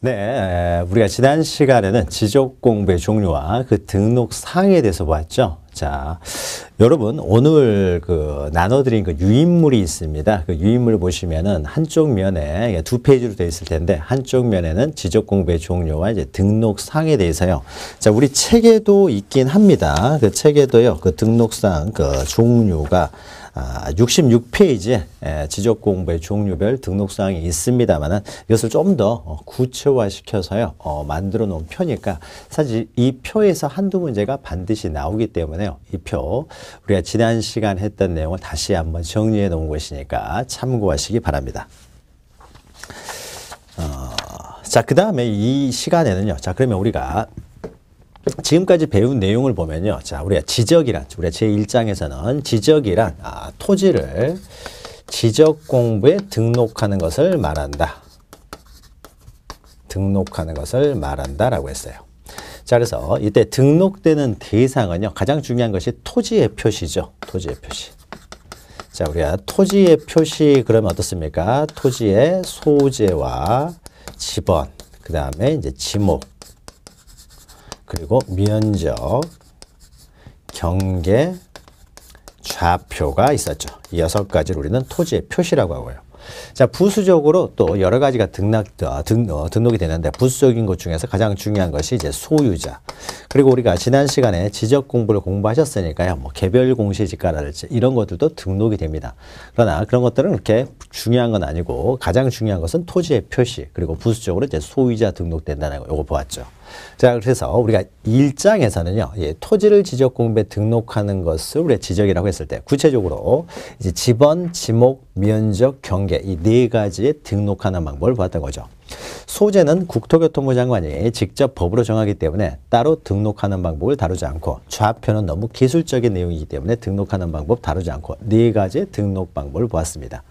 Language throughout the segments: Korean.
네, 우리가 지난 시간에는 지적 공부의 종류와 그 등록 사항에 대해서 보았죠. 자, 여러분 오늘 나눠드린 그 유인물이 있습니다. 그 유인물 보시면은 한쪽 면에 두 페이지로 되어 있을 텐데 한쪽 면에는 지적 공부의 종류와 이제 등록 사항에 대해서요. 자, 우리 책에도 있긴 합니다. 그 책에도요, 그 등록사항 그 종류가 66페이지에 지적 공부의 종류별 등록사항이 있습니다만은 이것을 좀 더 구체화시켜서요, 만들어 놓은 표니까 사실 이 표에서 한두 문제가 반드시 나오기 때문에요. 이 표, 우리가 지난 시간 했던 내용을 다시 한번 정리해 놓은 것이니까 참고하시기 바랍니다. 자, 그 다음에 이 시간에는요, 자, 그러면 우리가 지금까지 배운 내용을 보면요. 자, 우리가 지적이란, 우리가 제1장에서는 지적이란 토지를 지적 공부에 등록하는 것을 말한다. 등록하는 것을 말한다라고 했어요. 자, 그래서 이때 등록되는 대상은요, 가장 중요한 것이 토지의 표시죠. 토지의 표시. 자, 우리가 토지의 표시 그러면 어떻습니까? 토지의 소재와 지번, 그 다음에 이제 지목, 그리고 면적, 경계, 좌표가 있었죠. 이 6가지를 우리는 토지의 표시라고 하고요. 자, 부수적으로 또 여러 가지가 등록이 되는데 부수적인 것 중에서 가장 중요한 것이 이제 소유자. 그리고 우리가 지난 시간에 지적 공부를 공부하셨으니까요. 뭐 개별 공시지가라든지 이런 것들도 등록이 됩니다. 그러나 그런 것들은 그렇게 중요한 건 아니고 가장 중요한 것은 토지의 표시, 그리고 부수적으로 이제 소유자 등록된다는 거, 요거 보았죠. 자, 그래서 우리가 1장에서는요, 토지를 지적 공부에 등록하는 것을 우리가 지적이라고 했을 때 구체적으로 이제 지번, 지목, 면적, 경계 이 4가지에 등록하는 방법을 보았던 거죠. 소재는 국토교통부 장관이 직접 법으로 정하기 때문에 따로 등록하는 방법을 다루지 않고, 좌표는 너무 기술적인 내용이기 때문에 등록하는 방법 다루지 않고 4가지의 등록 방법을 보았습니다.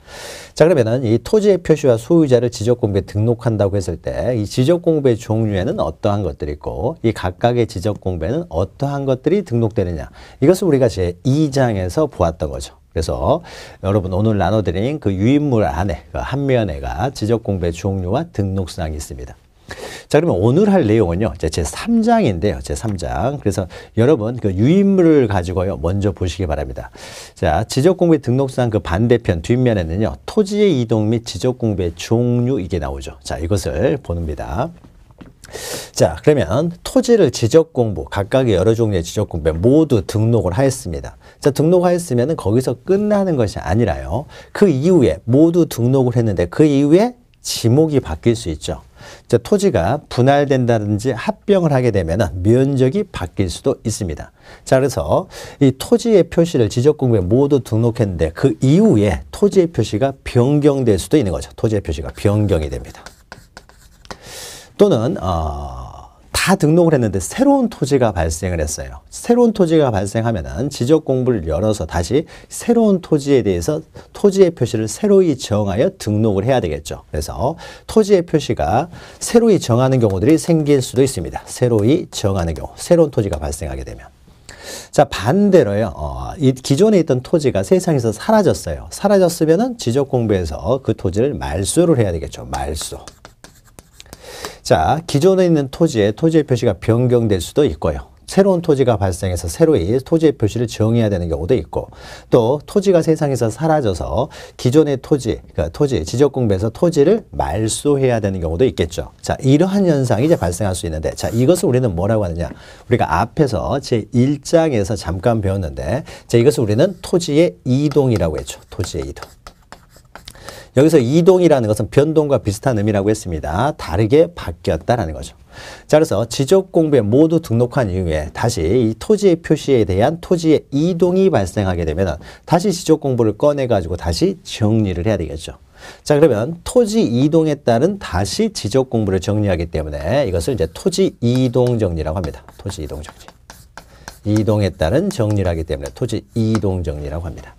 자, 그러면은 이 토지의 표시와 소유자를 지적 공부에 등록한다고 했을 때 이 지적 공부의 종류에는 어떠한 것들이 있고 이 각각의 지적 공부에는 어떠한 것들이 등록되느냐, 이것을 우리가 제2장에서 보았던 거죠. 그래서 여러분 오늘 나눠드린 그 유인물 안에 그 한 면에가 지적 공부의 종류와 등록사항이 있습니다. 자, 그러면 오늘 할 내용은요, 제3장인데요. 제3장. 그래서 여러분 그 유인물을 가지고요, 먼저 보시기 바랍니다. 자, 지적 공부의 등록사항 그 반대편 뒷면에는요, 토지의 이동 및 지적 공부의 종류 이게 나오죠. 자, 이것을 보는니다. 자, 그러면 토지를 지적 공부, 각각의 여러 종류의 지적 공부에 모두 등록을 하였습니다. 자, 등록하였으면 거기서 끝나는 것이 아니라요, 그 이후에 모두 등록을 했는데 그 이후에 지목이 바뀔 수 있죠. 자, 토지가 분할된다든지 합병을 하게 되면 면적이 바뀔 수도 있습니다. 자, 그래서 이 토지의 표시를 지적 공부에 모두 등록했는데 그 이후에 토지의 표시가 변경될 수도 있는 거죠. 토지의 표시가 변경이 됩니다. 또는 다 등록을 했는데 새로운 토지가 발생을 했어요. 새로운 토지가 발생하면은 지적 공부를 열어서 다시 새로운 토지에 대해서 토지의 표시를 새로이 정하여 등록을 해야 되겠죠. 그래서 토지의 표시가 새로이 정하는 경우들이 생길 수도 있습니다. 새로이 정하는 경우, 새로운 토지가 발생하게 되면. 자, 반대로요, 이 기존에 있던 토지가 세상에서 사라졌어요. 사라졌으면은 지적 공부에서 그 토지를 말소를 해야 되겠죠. 말소. 자, 기존에 있는 토지의 표시가 변경될 수도 있고요. 새로운 토지가 발생해서 새로이 토지의 표시를 정해야 되는 경우도 있고, 또 토지가 세상에서 사라져서 기존의 지적 공부에서 토지를 말소해야 되는 경우도 있겠죠. 자, 이러한 현상이 이제 발생할 수 있는데, 자, 이것을 우리는 뭐라고 하느냐? 우리가 앞에서 제1장에서 잠깐 배웠는데, 자, 이것을 우리는 토지의 이동이라고 했죠. 토지의 이동. 여기서 이동이라는 것은 변동과 비슷한 의미라고 했습니다. 다르게 바뀌었다라는 거죠. 자, 그래서 지적 공부에 모두 등록한 이후에 다시 이 토지의 표시에 대한 토지의 이동이 발생하게 되면 다시 지적 공부를 꺼내가지고 다시 정리를 해야 되겠죠. 자, 그러면 토지 이동에 따른 다시 지적 공부를 정리하기 때문에 이것을 이제 토지 이동 정리라고 합니다. 토지 이동 정리. 이동에 따른 정리를 하기 때문에 토지 이동 정리라고 합니다.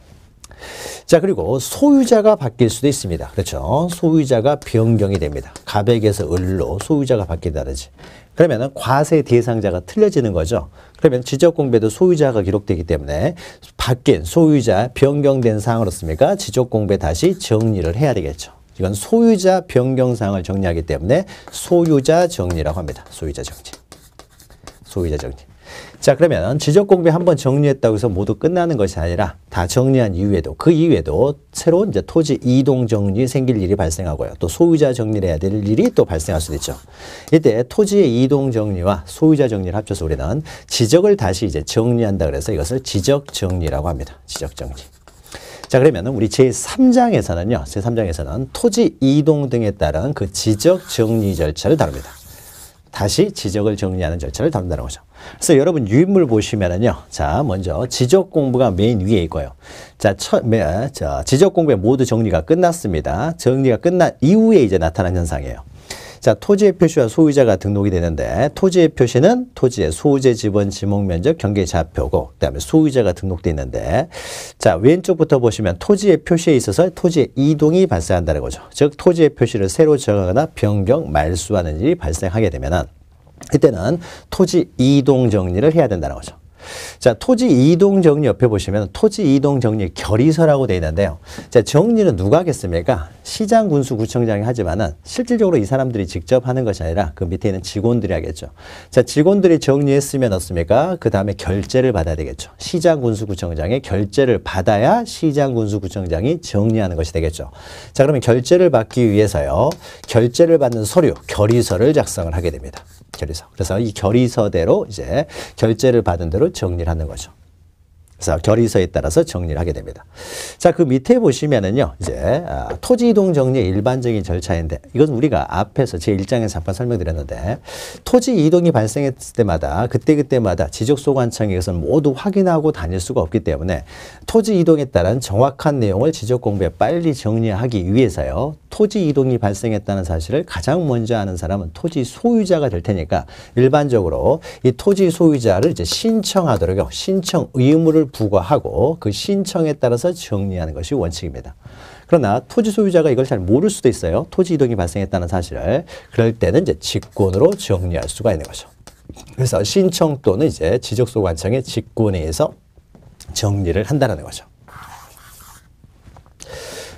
자, 그리고 소유자가 바뀔 수도 있습니다. 그렇죠. 소유자가 변경이 됩니다. 가백에서 을로 소유자가 바뀐다든지. 그러면 과세 대상자가 틀려지는 거죠. 그러면 지적 공부에도 소유자가 기록되기 때문에 바뀐 소유자 변경된 사항을 어떻습니까? 지적 공부에 다시 정리를 해야 되겠죠. 이건 소유자 변경사항을 정리하기 때문에 소유자 정리라고 합니다. 소유자 정리. 소유자 정리. 자, 그러면 지적 공배 한번 정리했다고 해서 모두 끝나는 것이 아니라 다 정리한 이후에도 그 이후에도 새로운 이제 토지 이동 정리 생길 일이 발생하고요. 또 소유자 정리를 해야 될 일이 또 발생할 수도 있죠. 이때 토지의 이동 정리와 소유자 정리를 합쳐서 우리는 지적을 다시 이제 정리한다 그래서 이것을 지적 정리라고 합니다. 지적 정리. 자, 그러면 우리 제3장에서는요. 제3장에서는 토지 이동 등에 따른 그 지적 정리 절차를 다룹니다. 다시 지적을 정리하는 절차를 다룬다는 거죠. 그래서 여러분 유인물 보시면은요. 자, 먼저 지적 공부가 맨 위에 있고요. 자, 지적 공부의 모두 정리가 끝났습니다. 정리가 끝난 이후에 이제 나타난 현상이에요. 자, 토지의 표시와 소유자가 등록이 되는데 토지의 표시는 토지의 소재, 지번, 지목 면적, 경계 좌표고 그다음에 소유자가 등록돼 있는데 자, 왼쪽부터 보시면 토지의 표시에 있어서 토지의 이동이 발생한다는 거죠. 즉 토지의 표시를 새로 정하거나 변경, 말소하는 일이 발생하게 되면은 이때는 토지 이동 정리를 해야 된다는 거죠. 자, 토지 이동 정리 옆에 보시면 토지 이동 정리 결의서라고 되어 있는데요. 자, 정리는 누가 하겠습니까? 시장, 군수, 구청장이 하지만은 실질적으로 이 사람들이 직접 하는 것이 아니라 그 밑에 있는 직원들이 하겠죠. 자, 직원들이 정리했으면 어떻습니까? 그 다음에 결재를 받아야 되겠죠. 시장, 군수, 구청장의 결재를 받아야 시장, 군수, 구청장이 정리하는 것이 되겠죠. 자, 그러면 결재를 받기 위해서요. 결재를 받는 서류, 결의서를 작성을 하게 됩니다. 결의서. 그래서 이 결의서대로 이제 결재를 받은 대로 정리를 하는 거죠. 그래서 결의서에 따라서 정리를 하게 됩니다. 자, 그 밑에 보시면은요, 이제 토지 이동 정리의 일반적인 절차인데, 이건 우리가 앞에서 제 1장에서 잠깐 설명드렸는데, 토지 이동이 발생했을 때마다 그때마다 지적소관청에 이것을 모두 확인하고 다닐 수가 없기 때문에 토지 이동에 따른 정확한 내용을 지적 공부에 빨리 정리하기 위해서요, 토지 이동이 발생했다는 사실을 가장 먼저 아는 사람은 토지 소유자가 될 테니까 일반적으로 이 토지 소유자를 이제 신청하도록요, 신청 의무를 부과하고 그 신청에 따라서 정리하는 것이 원칙입니다. 그러나 토지 소유자가 이걸 잘 모를 수도 있어요. 토지 이동이 발생했다는 사실을. 그럴 때는 이제 직권으로 정리할 수가 있는 거죠. 그래서 신청 또는 이제 지적소관청의 직권에 의해서 정리를 한다는 거죠.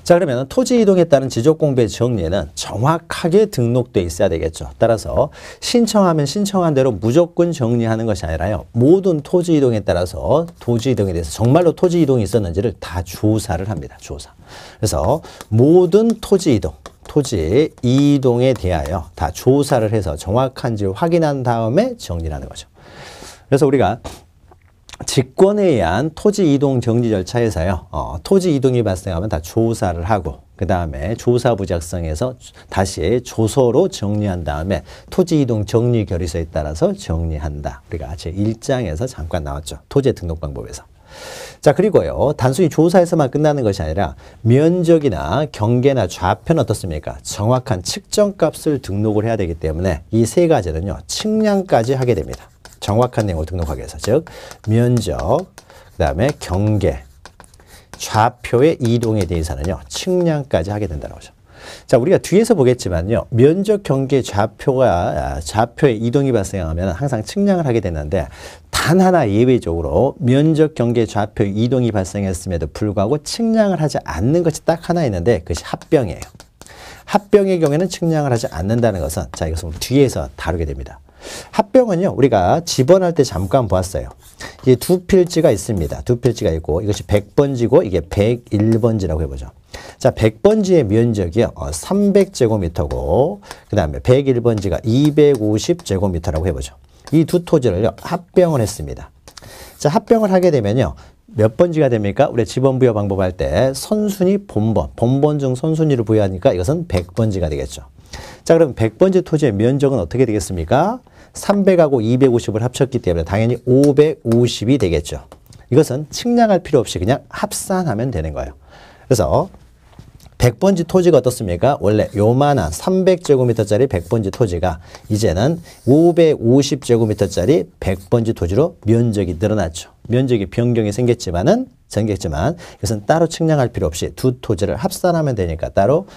자, 그러면 토지 이동에 따른 지적 공부의 정리는 정확하게 등록돼 있어야 되겠죠. 따라서 신청하면 신청한 대로 무조건 정리하는 것이 아니라요. 모든 토지 이동에 따라서 토지 이동에 대해서 정말로 토지 이동이 있었는지를 다 조사를 합니다. 조사. 그래서 모든 토지 이동에 대하여 다 조사를 해서 정확한지 확인한 다음에 정리를 하는 거죠. 그래서 우리가 직권에 의한 토지 이동 정리 절차에서요. 토지 이동이 발생하면 다 조사를 하고 그 다음에 조사부 작성해서 다시 조서로 정리한 다음에 토지 이동 정리 결의서에 따라서 정리한다. 우리가 제 1장에서 잠깐 나왔죠. 토지 등록 방법에서. 자, 그리고요. 단순히 조사에서만 끝나는 것이 아니라 면적이나 경계나 좌표는 어떻습니까? 정확한 측정값을 등록을 해야 되기 때문에 이 세 가지는요. 측량까지 하게 됩니다. 정확한 내용을 등록하기 위해서. 즉 면적, 그 다음에 경계, 좌표의 이동에 대해서는요. 측량까지 하게 된다는 거죠. 자, 우리가 뒤에서 보겠지만요. 면적, 경계, 좌표의 이동이 발생하면 항상 측량을 하게 되는데 단 하나 예외적으로 면적, 경계, 좌표의 이동이 발생했음에도 불구하고 측량을 하지 않는 것이 딱 하나 있는데 그것이 합병이에요. 합병의 경우에는 측량을 하지 않는다는 것은 자, 이것은 뒤에서 다루게 됩니다. 합병은요, 우리가 지번할 때 잠깐 보았어요. 이게 두 필지가 있습니다. 두 필지가 있고, 이것이 100번지고, 이게 101번지라고 해보죠. 자, 100번지의 면적이요, 300제곱미터고, 그 다음에 101번지가 250제곱미터라고 해보죠. 이 두 토지를요, 합병을 했습니다. 자, 합병을 하게 되면요, 몇 번지가 됩니까? 우리 지번 부여 방법할 때 선순위 본번 중 선순위를 부여하니까 이것은 100번지가 되겠죠. 자, 그럼 100번지 토지의 면적은 어떻게 되겠습니까? 300하고 250을 합쳤기 때문에 당연히 550이 되겠죠. 이것은 측량할 필요 없이 그냥 합산하면 되는 거예요. 그래서 100번지 토지가 어떻습니까? 원래 요만한 300제곱미터짜리 100번지 토지가 이제는 550제곱미터짜리 100번지 토지로 면적이 늘어났죠. 면적이 변경이 생겼지만 이것은 따로 측량할 필요 없이 두 토지를 합산하면 되니까 따로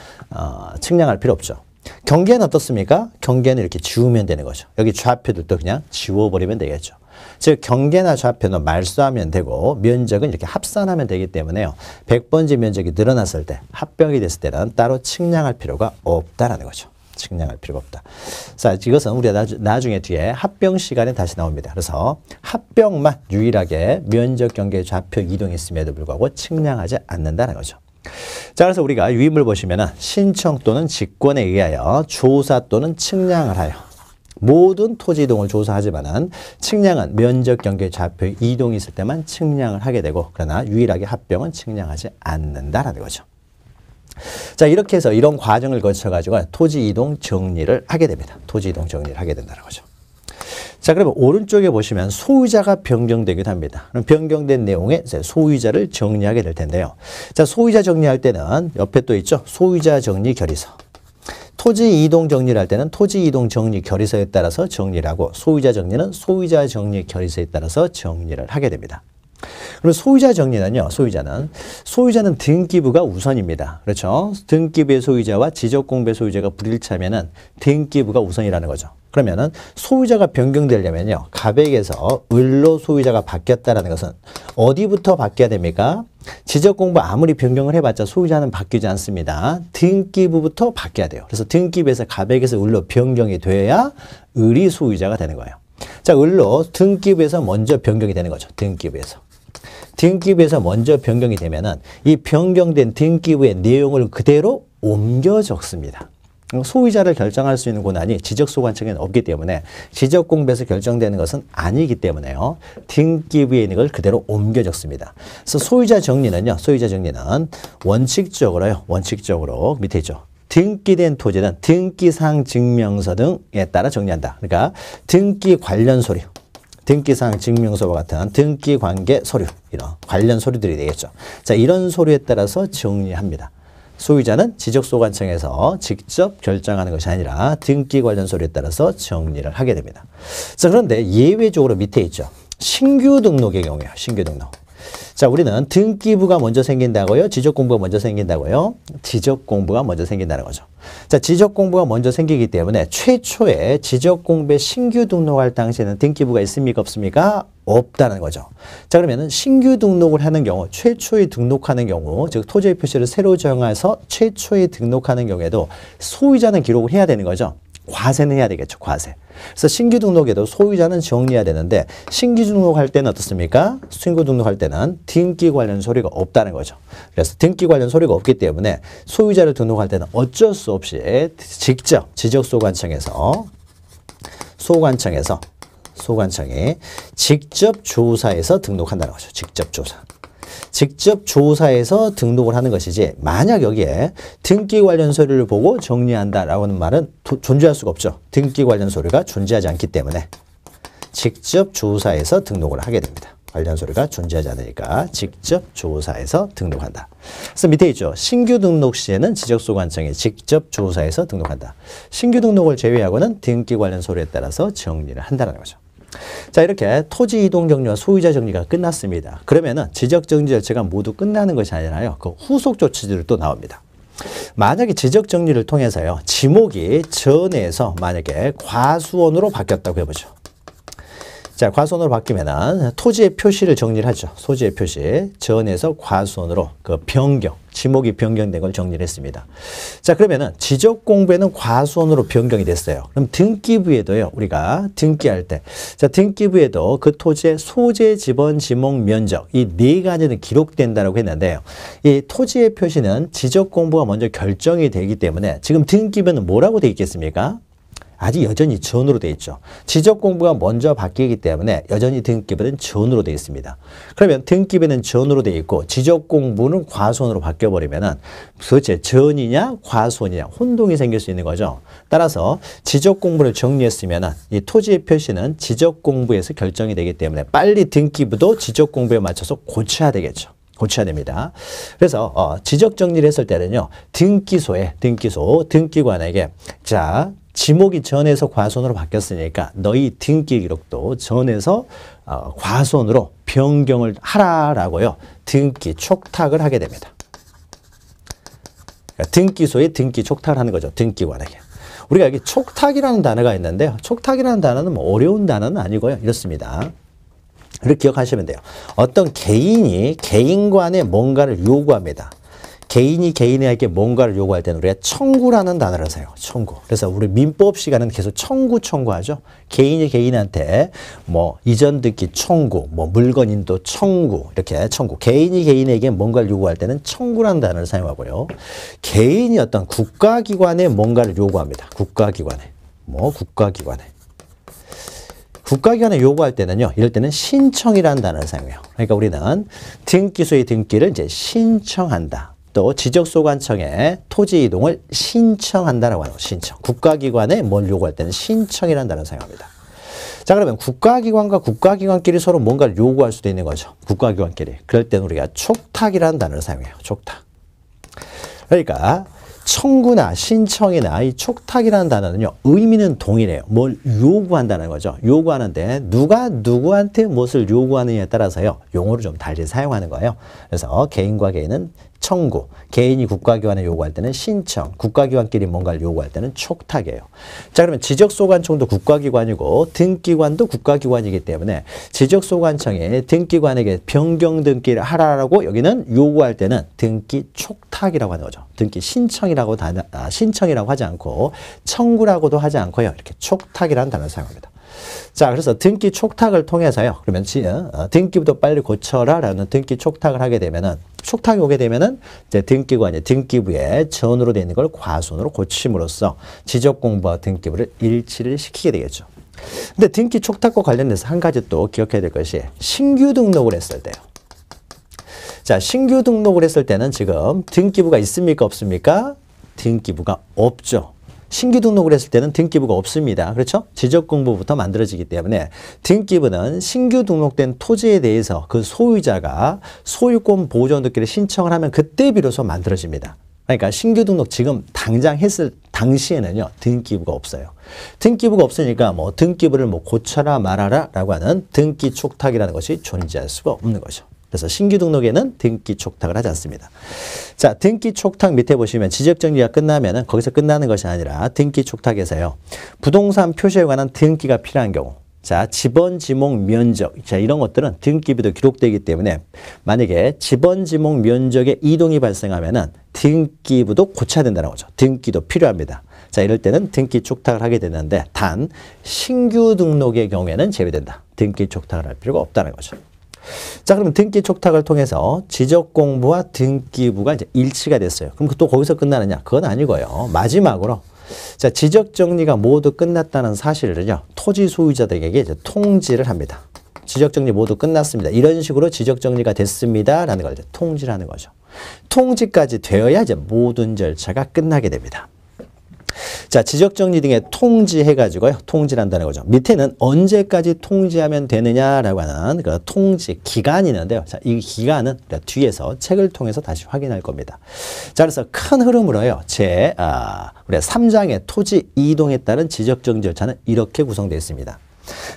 측량할 필요 없죠. 경계는 어떻습니까? 경계는 이렇게 지우면 되는 거죠. 여기 좌표들도 그냥 지워버리면 되겠죠. 즉 경계나 좌표는 말소하면 되고 면적은 이렇게 합산하면 되기 때문에요. 100번지 면적이 늘어났을 때 합병이 됐을 때는 따로 측량할 필요가 없다라는 거죠. 측량할 필요가 없다. 자, 이것은 우리가 나중에 뒤에 합병 시간에 다시 나옵니다. 그래서 합병만 유일하게 면적 경계 좌표 이동했음에도 불구하고 측량하지 않는다는 거죠. 자, 그래서 우리가 유인물 보시면은 신청 또는 직권에 의하여 조사 또는 측량을 하여 모든 토지 이동을 조사하지만은 측량은 면적 경계 좌표 이동이 있을 때만 측량을 하게 되고 그러나 유일하게 합병은 측량하지 않는다라는 거죠. 자, 이렇게 해서 이런 과정을 거쳐가지고 토지 이동 정리를 하게 됩니다. 토지 이동 정리를 하게 된다는 거죠. 자, 그러면 오른쪽에 보시면 소유자가 변경되기도 합니다. 그럼 변경된 내용에 소유자를 정리하게 될 텐데요. 자, 소유자 정리할 때는 옆에 또 있죠. 소유자 정리 결의서. 토지 이동 정리를 할 때는 토지 이동 정리 결의서에 따라서 정리를 하고 소유자 정리는 소유자 정리 결의서에 따라서 정리를 하게 됩니다. 그럼 소유자 정리는요. 소유자는 등기부가 우선입니다. 그렇죠? 등기부의 소유자와 지적공부의 소유자가 불일치하면은 등기부가 우선이라는 거죠. 그러면은 소유자가 변경되려면요. 갑액에서 을로 소유자가 바뀌었다라는 것은 어디부터 바뀌어야 됩니까? 지적공부 아무리 변경을 해봤자 소유자는 바뀌지 않습니다. 등기부부터 바뀌어야 돼요. 그래서 등기부에서 갑액에서 을로 변경이 돼야 을이 소유자가 되는 거예요. 자, 을로 등기부에서 먼저 변경이 되는 거죠. 등기부에서 먼저 변경이 되면은 이 변경된 등기부의 내용을 그대로 옮겨 적습니다. 소유자를 결정할 수 있는 권한이 지적소관청에는 없기 때문에 지적공부에서 결정되는 것은 아니기 때문에요. 등기부에 있는 걸 그대로 옮겨 적습니다. 그래서 소유자 정리는 원칙적으로 밑에 있죠. 등기된 토지는 등기사항 증명서 등에 따라 정리한다. 그러니까 등기 관련 서류. 등기사항 증명서와 같은 등기관계 서류, 이런 관련 서류들이 되겠죠. 자, 이런 서류에 따라서 정리합니다. 소유자는 지적소관청에서 직접 결정하는 것이 아니라 등기 관련 서류에 따라서 정리를 하게 됩니다. 자, 그런데 예외적으로 밑에 있죠. 신규 등록의 경우에요. 신규 등록. 자, 우리는 등기부가 먼저 생긴다고요? 지적공부가 먼저 생긴다고요? 지적공부가 먼저 생긴다는 거죠. 자, 지적공부가 먼저 생기기 때문에 최초에 지적공부에 신규 등록할 당시에는 등기부가 있습니까? 없습니까? 없다는 거죠. 자, 그러면은 신규 등록을 하는 경우, 최초에 등록하는 경우, 즉 토지의 표시를 새로 정해서 최초에 등록하는 경우에도 소유자는 기록을 해야 되는 거죠. 과세는 해야 되겠죠. 과세. 그래서 신규 등록에도 소유자는 정리해야 되는데 신규 등록할 때는 어떻습니까? 신규 등록할 때는 등기 관련 서류가 없다는 거죠. 그래서 등기 관련 서류가 없기 때문에 소유자를 등록할 때는 어쩔 수 없이 직접 지적소관청에서 소관청이 직접 조사해서 등록한다는 거죠. 직접 조사해서 등록을 하는 것이지 만약 여기에 등기 관련 서류를 보고 정리한다라는 말은 존재할 수가 없죠. 등기 관련 서류가 존재하지 않기 때문에 직접 조사해서 등록을 하게 됩니다. 관련 서류가 존재하지 않으니까 직접 조사해서 등록한다. 그래서 밑에 있죠. 신규 등록 시에는 지적소관청이 직접 조사해서 등록한다. 신규 등록을 제외하고는 등기 관련 서류에 따라서 정리를 한다는 거죠. 자, 이렇게 토지 이동 정리와 소유자 정리가 끝났습니다. 그러면은 지적 정리 절차가 모두 끝나는 것이 아니라요. 그 후속 조치들이 또 나옵니다. 만약에 지적 정리를 통해서요. 지목이 전에서 만약에 과수원으로 바뀌었다고 해보죠. 자, 과수원으로 바뀌면은 토지의 표시를 정리를 하죠. 토지의 표시. 전에서 과수원으로 그 변경, 지목이 변경된 걸 정리를 했습니다. 자, 그러면은 지적 공부에는 과수원으로 변경이 됐어요. 그럼 등기부에도요, 우리가 등기할 때, 자, 등기부에도 그 토지의 소재, 지번, 지목, 면적, 이 네 가지는 기록된다라고 했는데요. 이 토지의 표시는 지적 공부가 먼저 결정이 되기 때문에 지금 등기부는 뭐라고 되어 있겠습니까? 아직 여전히 전으로 되어 있죠. 지적 공부가 먼저 바뀌기 때문에 여전히 등기부는 전으로 되어 있습니다. 그러면 등기부는 전으로 되어 있고 지적 공부는 과수원으로 바뀌어버리면은 도대체 전이냐 과수원이냐 혼동이 생길 수 있는 거죠. 따라서 지적 공부를 정리했으면은 이 토지의 표시는 지적 공부에서 결정이 되기 때문에 빨리 등기부도 지적 공부에 맞춰서 고쳐야 되겠죠. 고쳐야 됩니다. 그래서 지적 정리를 했을 때는요. 등기관에게 자, 지목이 전에서 과수원으로 바뀌었으니까 너희 등기 기록도 전에서 과수원으로 변경을 하라라고요. 등기 촉탁을 하게 됩니다. 그러니까 등기소에 등기 촉탁을 하는 거죠. 등기관에게. 우리가 여기 촉탁이라는 단어가 있는데요. 촉탁이라는 단어는 뭐 어려운 단어는 아니고요. 이렇습니다. 이렇게 기억하시면 돼요. 어떤 개인이 개인 간에 뭔가를 요구합니다. 개인이 개인에게 뭔가를 요구할 때는 우리가 청구라는 단어를 써요. 청구. 그래서 우리 민법 시간은 계속 청구하죠. 개인이 개인한테 뭐 이전 듣기 청구, 뭐 물건 인도 청구, 이렇게 청구. 개인이 개인에게 뭔가를 요구할 때는 청구라는 단어를 사용하고요. 개인이 어떤 국가기관에 뭔가를 요구합니다. 국가기관에. 국가기관에 요구할 때는요, 이럴 때는 신청이라는 단어를 사용해요. 그러니까 우리는 등기소의 등기를 이제 신청한다. 또 지적소관청에 토지 이동을 신청한다라고 하는 거, 신청. 국가기관에 뭘 요구할 때는 신청이라는 단어를 사용합니다. 자, 그러면 국가기관과 국가기관끼리 서로 뭔가를 요구할 수도 있는 거죠. 국가기관끼리. 그럴 때는 우리가 촉탁이라는 단어를 사용해요. 촉탁. 그러니까 청구나 신청이나 이 촉탁이라는 단어는요, 의미는 동일해요. 뭘 요구한다는 거죠. 요구하는데 누가 누구한테 무엇을 요구하느냐에 따라서요, 용어를 좀 달리 사용하는 거예요. 그래서 개인과 개인은 청구, 개인이 국가기관에 요구할 때는 신청, 국가기관끼리 뭔가를 요구할 때는 촉탁이에요. 자, 그러면 지적소관청도 국가기관이고 등기관도 국가기관이기 때문에 지적소관청에 등기관에게 변경 등기를 하라고 여기는 요구할 때는 등기 촉탁이라고 하는 거죠. 등기 신청이라고 하지 않고 청구라고도 하지 않고요. 이렇게 촉탁이라는 단어를 사용합니다. 자, 그래서 등기 촉탁을 통해서요. 그러면 등기부터 빨리 고쳐라라는 등기 촉탁을 하게 되면은, 촉탁이 오게 되면은 이제 등기관이 등기부에 전으로 되어 있는 걸 과손으로 고침으로써 지적공부와 등기부를 일치를 시키게 되겠죠. 근데 등기 촉탁과 관련해서 한 가지 또 기억해야 될 것이 신규 등록을 했을 때요. 자, 신규 등록을 했을 때는 지금 등기부가 있습니까? 없습니까? 등기부가 없죠. 신규 등록을 했을 때는 등기부가 없습니다. 그렇죠? 지적공부부터 만들어지기 때문에 등기부는 신규 등록된 토지에 대해서 그 소유자가 소유권 보존 등기를 신청을 하면 그때 비로소 만들어집니다. 그러니까 신규 등록 지금 당장 했을 당시에는요, 등기부가 없어요. 등기부가 없으니까 뭐 등기부를 뭐 고쳐라 말아라 라고 하는 등기 촉탁이라는 것이 존재할 수가 없는 거죠. 그래서 신규 등록에는 등기 촉탁을 하지 않습니다. 자, 등기 촉탁 밑에 보시면 지적정리가 끝나면은 거기서 끝나는 것이 아니라 등기 촉탁에서요, 부동산 표시에 관한 등기가 필요한 경우, 자, 지번, 지목, 면적, 자, 이런 것들은 등기부도 기록되기 때문에 만약에 지번, 지목, 면적의 이동이 발생하면은 등기부도 고쳐야 된다는 거죠. 등기도 필요합니다. 자, 이럴 때는 등기 촉탁을 하게 되는데 단 신규 등록의 경우에는 제외된다. 등기 촉탁을 할 필요가 없다는 거죠. 자, 그러면 등기 촉탁을 통해서 지적공부와 등기부가 이제 일치가 됐어요. 그럼 또 거기서 끝나느냐? 그건 아니고요. 마지막으로, 자, 지적정리가 모두 끝났다는 사실을요, 토지 소유자들에게 이제 통지를 합니다. 지적정리 모두 끝났습니다. 이런 식으로 지적정리가 됐습니다. 라는 걸 이제 통지를 하는 거죠. 통지까지 되어야 이제 모든 절차가 끝나게 됩니다. 자, 지적정리 등에 통지해가지고요, 통지를 한다는 거죠. 밑에는 언제까지 통지하면 되느냐라고 하는 그 통지 기간이 있는데요. 자, 이 기간은 뒤에서 책을 통해서 다시 확인할 겁니다. 자, 그래서 큰 흐름으로요, 우리 3장의 토지 이동에 따른 지적정리 절차는 이렇게 구성되어 있습니다.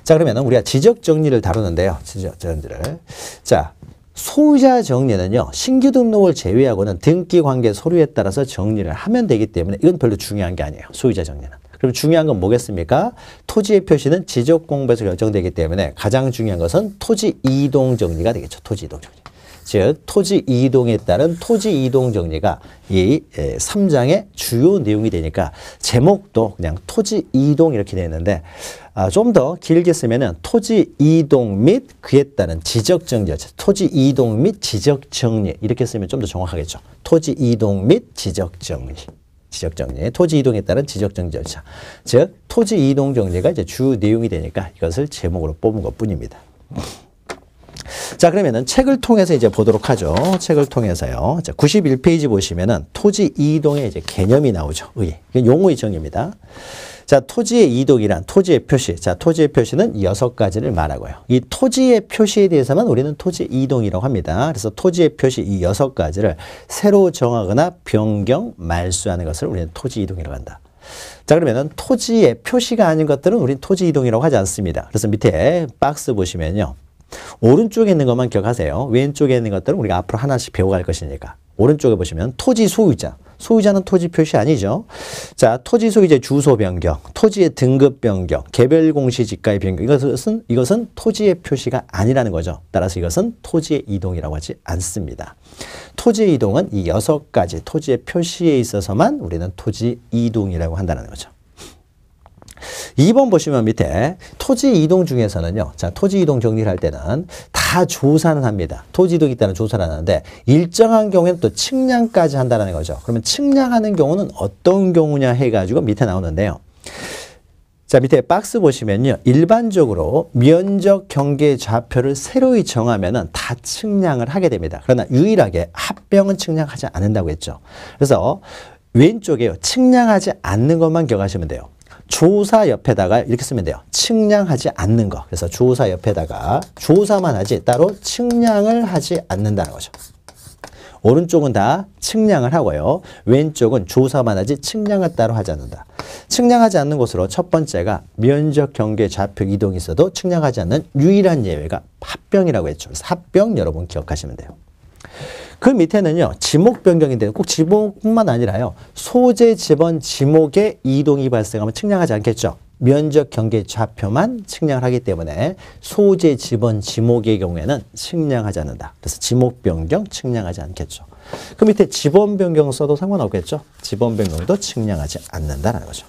자, 그러면 우리가 지적정리를 다루는데요. 지적정리를. 자, 소유자 정리는요, 신규 등록을 제외하고는 등기관계 서류에 따라서 정리를 하면 되기 때문에 이건 별로 중요한 게 아니에요. 소유자 정리는. 그럼 중요한 건 뭐겠습니까? 토지의 표시는 지적공부에서 결정되기 때문에 가장 중요한 것은 토지 이동 정리가 되겠죠. 토지 이동 정리. 즉 토지 이동에 따른 토지 이동 정리가 이 3장의 주요 내용이 되니까 제목도 그냥 토지 이동 이렇게 되어 있는데, 좀 더 길게 쓰면은 토지 이동 및 그에 따른 지적 정리, 토지 이동 및 지적 정리 이렇게 쓰면 좀 더 정확하겠죠. 토지 이동 및 지적 정리. 지적 정리, 토지 이동에 따른 지적 정리 절차. 즉 토지 이동 정리가 이제 주 내용이 되니까 이것을 제목으로 뽑은 것뿐입니다. 자, 그러면은 책을 통해서 이제 보도록 하죠. 책을 통해서요. 자, 91페이지 보시면은 토지 이동의 이제 개념이 나오죠. 용어의 정의입니다. 자, 토지의 이동이란 토지의 표시. 자, 토지의 표시는 6가지를 말하고요. 이 토지의 표시에 대해서만 우리는 토지 이동이라고 합니다. 그래서 토지의 표시 이 6가지를 새로 정하거나 변경, 말소하는 것을 우리는 토지 이동이라고 한다. 자, 그러면은 토지의 표시가 아닌 것들은 우리는 토지 이동이라고 하지 않습니다. 그래서 밑에 박스 보시면요. 오른쪽에 있는 것만 기억하세요. 왼쪽에 있는 것들은 우리가 앞으로 하나씩 배워갈 것이니까. 오른쪽에 보시면 토지 소유자. 소유자는 토지 표시 아니죠. 자, 토지 소유자 주소 변경, 토지의 등급 변경, 개별 공시 지가의 변경. 이것은 토지의 표시가 아니라는 거죠. 따라서 이것은 토지의 이동이라고 하지 않습니다. 토지의 이동은 이 6가지 토지의 표시에 있어서만 우리는 토지 이동이라고 한다는 거죠. 2번 보시면 밑에 토지 이동 중에서는요. 자, 토지 이동 정리를 할 때는 다 조사는 합니다. 토지 이동이 있다는 조사를 하는데 일정한 경우에는 또 측량까지 한다는 거죠. 그러면 측량하는 경우는 어떤 경우냐 해가지고 밑에 나오는데요. 자, 밑에 박스 보시면요. 일반적으로 면적 경계 좌표를 새로이 정하면은 다 측량을 하게 됩니다. 그러나 유일하게 합병은 측량하지 않는다고 했죠. 그래서 왼쪽에요. 측량하지 않는 것만 기억하시면 돼요. 조사 옆에다가 이렇게 쓰면 돼요. 측량하지 않는 거. 그래서 조사 옆에다가 조사만 하지 따로 측량을 하지 않는다는 거죠. 오른쪽은 다 측량을 하고요. 왼쪽은 조사만 하지 측량을 따로 하지 않는다. 측량하지 않는 곳으로 첫 번째가 면적 경계 좌표 이동이 있어도 측량하지 않는 유일한 예외가 합병이라고 했죠. 그래서 합병 여러분 기억하시면 돼요. 그 밑에는요. 지목 변경인데 꼭 지목뿐만 아니라요. 소재 지번 지목의 이동이 발생하면 측량하지 않겠죠. 면적 경계 좌표만 측량을 하기 때문에 소재 지번 지목의 경우에는 측량하지 않는다. 그래서 지목 변경 측량하지 않겠죠. 그 밑에 지번 변경 써도 상관없겠죠. 지번 변경도 측량하지 않는다라는 거죠.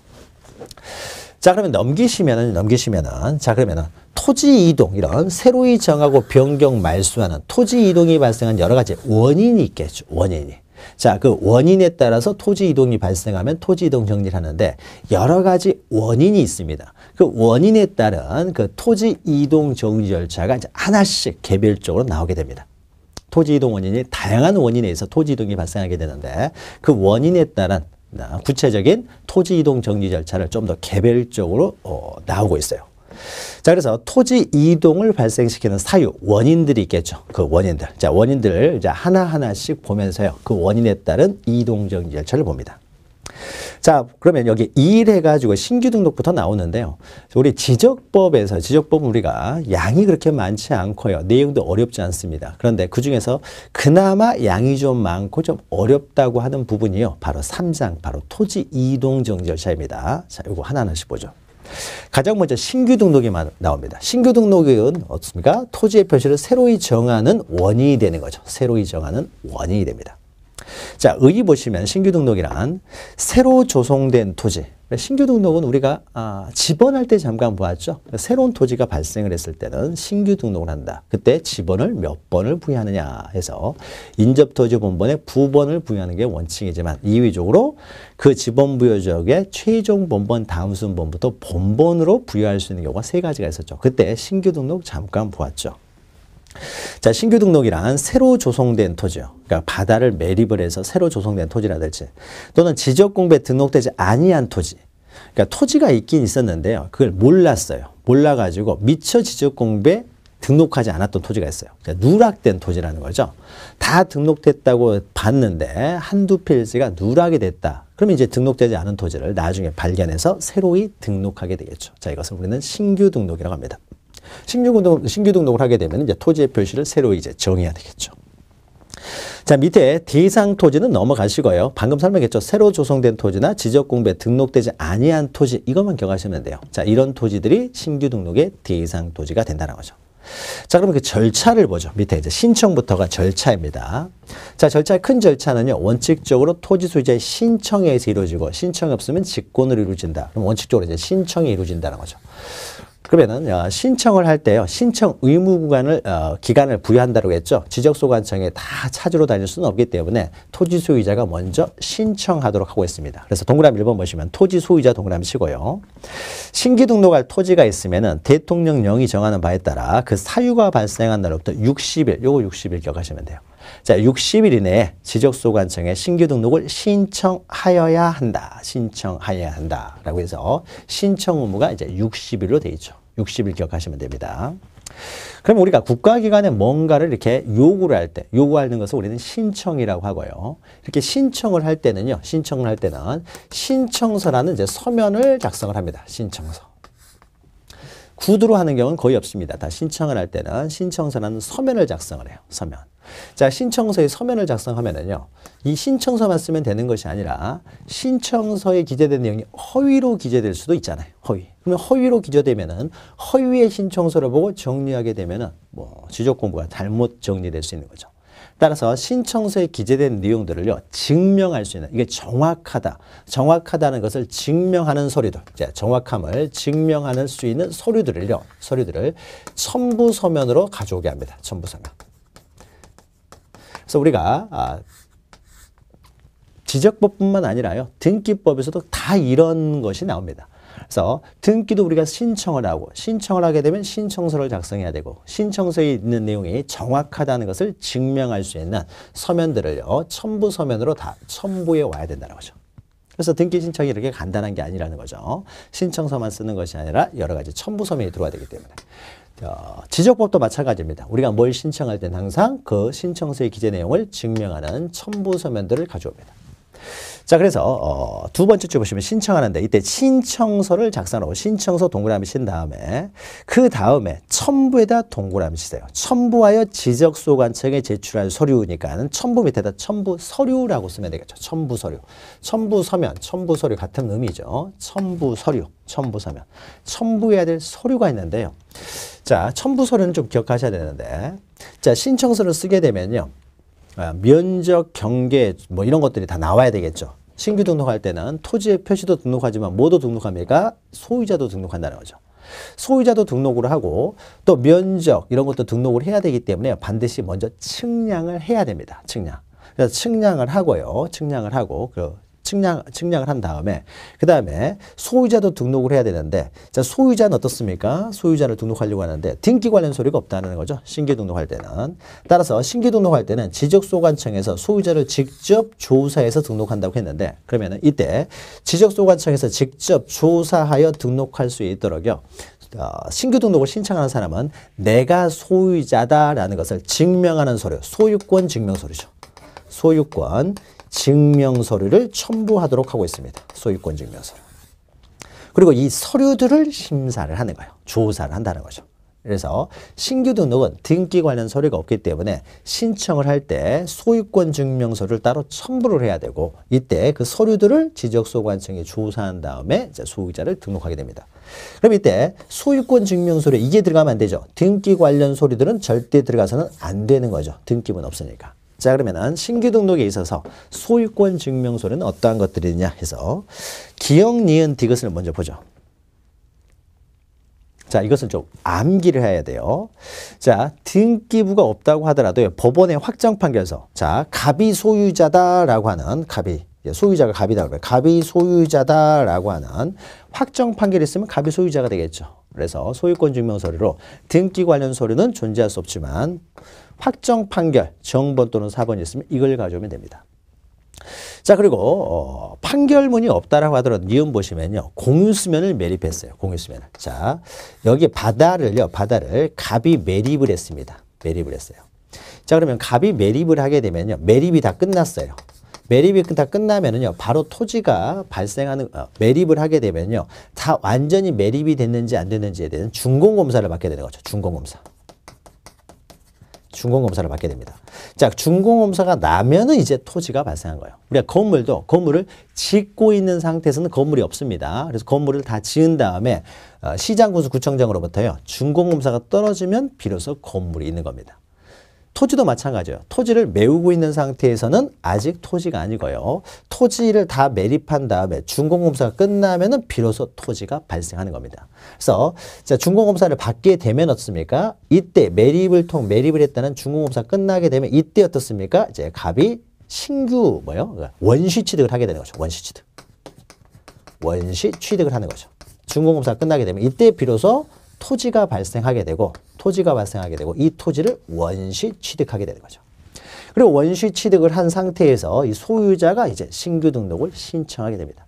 자, 그러면 넘기시면은 자, 그러면은 토지 이동 이런 새로이 정하고 변경 말소하는 토지 이동이 발생한 여러 가지 원인이 있겠죠. 원인이. 자, 그 원인에 따라서 토지 이동이 발생하면 토지 이동 정리를 하는데 여러 가지 원인이 있습니다. 그 원인에 따른 그 토지 이동 정리 절차가 이제 하나씩 개별적으로 나오게 됩니다. 토지 이동 원인이 다양한 원인에 의해서 토지 이동이 발생하게 되는데 그 원인에 따른 구체적인 토지 이동 정리 절차를 좀 더 개별적으로 나오고 있어요. 자, 그래서 토지 이동을 발생시키는 사유, 원인들이 있겠죠. 그 원인들. 자, 원인들 이제 하나하나씩 보면서요. 그 원인에 따른 이동 정리 절차를 봅니다. 자, 그러면 여기 2일 해가지고 신규 등록부터 나오는데요. 우리 지적법은 우리가 양이 그렇게 많지 않고요. 내용도 어렵지 않습니다. 그런데 그 중에서 그나마 양이 좀 많고 좀 어렵다고 하는 부분이요. 바로 3장, 바로 토지 이동 정지 절차입니다. 자, 이거 하나하나씩 보죠. 가장 먼저 신규 등록이 나옵니다. 신규 등록은 어떻습니까? 토지의 표시를 새로이 정하는 원인이 되는 거죠. 새로이 정하는 원인이 됩니다. 자, 여기 보시면 신규 등록이란 새로 조성된 토지. 신규 등록은 우리가 지번할 때 잠깐 보았죠. 새로운 토지가 발생을 했을 때는 신규 등록을 한다. 그때 지번을 몇 번을 부여하느냐 해서 인접토지본번에 부번을 부여하는 게 원칙이지만 이외적으로 그 지번 부여적의 최종 본번 다음 순번부터 본번으로 부여할 수 있는 경우가 3가지가 있었죠. 그때 신규 등록 잠깐 보았죠. 자, 신규 등록이란 새로 조성된 토지요. 그러니까 바다를 매립을 해서 새로 조성된 토지라든지 또는 지적공부에 등록되지 아니한 토지. 그러니까 토지가 있긴 있었는데요. 그걸 몰랐어요. 몰라가지고 미처 지적공부에 등록하지 않았던 토지가 있어요. 그러니까 누락된 토지라는 거죠. 다 등록됐다고 봤는데 한두 필지가 누락이 됐다. 그러면 이제 등록되지 않은 토지를 나중에 발견해서 새로이 등록하게 되겠죠. 자, 이것을 우리는 신규 등록이라고 합니다. 신규 등록을 하게 되면 이제 토지의 표시를 새로 이제 정해야 되겠죠. 자, 밑에 대상 토지는 넘어가시고요. 방금 설명했죠. 새로 조성된 토지나 지적공부에 등록되지 아니한 토지 이것만 기억하시면 돼요. 자, 이런 토지들이 신규 등록의 대상 토지가 된다는 거죠. 자, 그러면 그 절차를 보죠. 밑에 이제 신청부터가 절차입니다. 자, 절차의 큰 절차는요. 원칙적으로 토지 소유자의 신청에 의해서 이루어지고 신청이 없으면 직권으로 이루어진다. 그럼 원칙적으로 이제 신청이 이루어진다는 거죠. 그러면은 신청을 할 때요. 신청 의무 기간을 부여한다고 했죠. 지적소관청에 다 찾으러 다닐 수는 없기 때문에 토지 소유자가 먼저 신청하도록 하고 있습니다. 그래서 동그라미 1번 보시면 토지 소유자 동그라미 치고요. 신규 등록할 토지가 있으면은 대통령령이 정하는 바에 따라 그 사유가 발생한 날로부터 60일, 요거 60일 기억하시면 돼요. 자, 60일 이내에 지적소관청에 신규 등록을 신청하여야 한다. 신청하여야 한다. 라고 해서 신청 의무가 이제 60일로 돼 있죠. 60일 기억하시면 됩니다. 그럼 우리가 국가기관에 뭔가를 이렇게 요구를 할 때, 요구하는 것을 우리는 신청이라고 하고요. 이렇게 신청을 할 때는요, 신청서라는 이제 서면을 작성을 합니다. 신청서. 구두로 하는 경우는 거의 없습니다. 다 신청을 할 때는 신청서라는 서면을 작성을 해요. 서면. 자, 신청서의 서면을 작성하면은요, 이 신청서만 쓰면 되는 것이 아니라 신청서에 기재된 내용이 허위로 기재될 수도 있잖아요. 허위. 그러면 허위로 기재되면은 허위의 신청서를 보고 정리하게 되면은 뭐 지적 공부가 잘못 정리될 수 있는 거죠. 따라서 신청서에 기재된 내용들을요, 증명할 수 있는, 이게 정확하다. 정확하다는 것을 증명하는 서류들, 정확함을 증명할 수 있는 서류들을 첨부 서면으로 가져오게 합니다. 첨부 서면. 그래서 우리가 지적법뿐만 아니라요, 등기법에서도 다 이런 것이 나옵니다. 그래서 등기도 우리가 신청을 하게 되면 신청서를 작성해야 되고, 신청서에 있는 내용이 정확하다는 것을 증명할 수 있는 서면들을요, 첨부 서면으로 다 첨부해 와야 된다는 거죠. 그래서 등기 신청이 이렇게 간단한 게 아니라는 거죠. 신청서만 쓰는 것이 아니라 여러 가지 첨부 서면이 들어와야 되기 때문에. 지적법도 마찬가지입니다. 우리가 뭘 신청할 때는 항상 그 신청서의 기재 내용을 증명하는 첨부 서면들을 가져옵니다. 자, 그래서 두 번째 줄 보시면 신청하는데, 이때 신청서를 작성하고 신청서 동그라미 친 다음에 그 다음에 첨부에다 동그라미 치세요. 첨부하여 지적소관청에 제출할 서류니까는 첨부 밑에다 첨부 서류라고 쓰면 되겠죠. 첨부 서류, 첨부 서면, 첨부 서류 같은 의미죠. 첨부 서류, 첨부 서면. 첨부해야 될 서류가 있는데요. 자, 첨부 서류는 좀 기억하셔야 되는데, 자, 신청서를 쓰게 되면요, 면적, 경계 뭐 이런 것들이 다 나와야 되겠죠. 신규 등록할 때는 토지의 표시도 등록하지만 뭐도 등록합니까? 소유자도 등록한다는 거죠. 소유자도 등록을 하고 또 면적 이런 것도 등록을 해야 되기 때문에 반드시 먼저 측량을 해야 됩니다. 측량. 그래서 측량을 하고요. 측량을 하고 측량을 한 다음에 그 다음에 소유자도 등록을 해야 되는데, 자, 소유자는 어떻습니까? 소유자를 등록하려고 하는데 등기 관련 서류가 없다는 거죠. 신규 등록할 때는. 따라서 신규 등록할 때는 지적소관청에서 소유자를 직접 조사해서 등록한다고 했는데, 그러면은 이때 지적소관청에서 직접 조사하여 등록할 수 있도록요, 신규 등록을 신청하는 사람은 내가 소유자다라는 것을 증명하는 서류, 소유권 증명서류죠. 소유권 증명서류를 첨부하도록 하고 있습니다. 소유권 증명서류. 그리고 이 서류들을 심사를 하는 거예요. 조사를 한다는 거죠. 그래서 신규 등록은 등기 관련 서류가 없기 때문에 신청을 할 때 소유권 증명서를 따로 첨부를 해야 되고, 이때 그 서류들을 지적소관청에 조사한 다음에 이제 소유자를 등록하게 됩니다. 그럼 이때 소유권 증명서류에 이게 들어가면 안 되죠. 등기 관련 서류들은 절대 들어가서는 안 되는 거죠. 등기부는 없으니까. 자, 그러면은 신규 등록에 있어서 소유권 증명서류는 어떠한 것들이 있냐 해서 기역, 니은, 디귿을 먼저 보죠. 자, 이것은 좀 암기를 해야 돼요. 자, 등기부가 없다고 하더라도 법원의 확정 판결서. 자, 갑이 소유자다라고 하는, 갑이, 소유자가 갑이다 그래요. 갑이 소유자다라고 하는 확정 판결이 있으면 갑이 소유자가 되겠죠. 그래서 소유권 증명서류로 등기 관련 서류는 존재할 수 없지만 확정 판결 정번 또는 사본이 있으면 이걸 가져오면 됩니다. 자, 그리고 판결문이 없다라고 하더라도 니은 보시면요, 공유수면을 매립했어요. 공유수면을. 자, 여기 바다를 갑이 매립을 했습니다. 매립을 했어요. 자, 그러면 갑이 매립을 하게 되면요, 매립이 다 끝났어요. 매립이 다 끝나면은요, 바로 토지가 발생하는, 매립을 하게 되면요, 다 완전히 매립이 됐는지 안 됐는지에 대한 준공검사를 받게 되는 거죠. 준공검사. 준공검사를 받게 됩니다. 자, 준공검사가 나면은 이제 토지가 발생한 거예요. 우리가 건물을 짓고 있는 상태에서는 건물이 없습니다. 그래서 건물을 다 지은 다음에 시장군수구청장으로부터요, 준공검사가 떨어지면 비로소 건물이 있는 겁니다. 토지도 마찬가지예요. 토지를 메우고 있는 상태에서는 아직 토지가 아니고요, 토지를 다 매립한 다음에 준공검사가 끝나면은 비로소 토지가 발생하는 겁니다. 그래서 자, 준공검사를 받게 되면 어떻습니까? 이때 매립을 했다는 준공검사 끝나게 되면 이때 어떻습니까? 이제 갑이 신규 원시 취득을 하게 되는 거죠. 원시 취득. 원시 취득을 하는 거죠. 준공검사 끝나게 되면 이때 비로소 토지가 발생하게 되고 이 토지를 원시 취득하게 되는 거죠. 그리고 원시 취득을 한 상태에서 이 소유자가 이제 신규 등록을 신청하게 됩니다.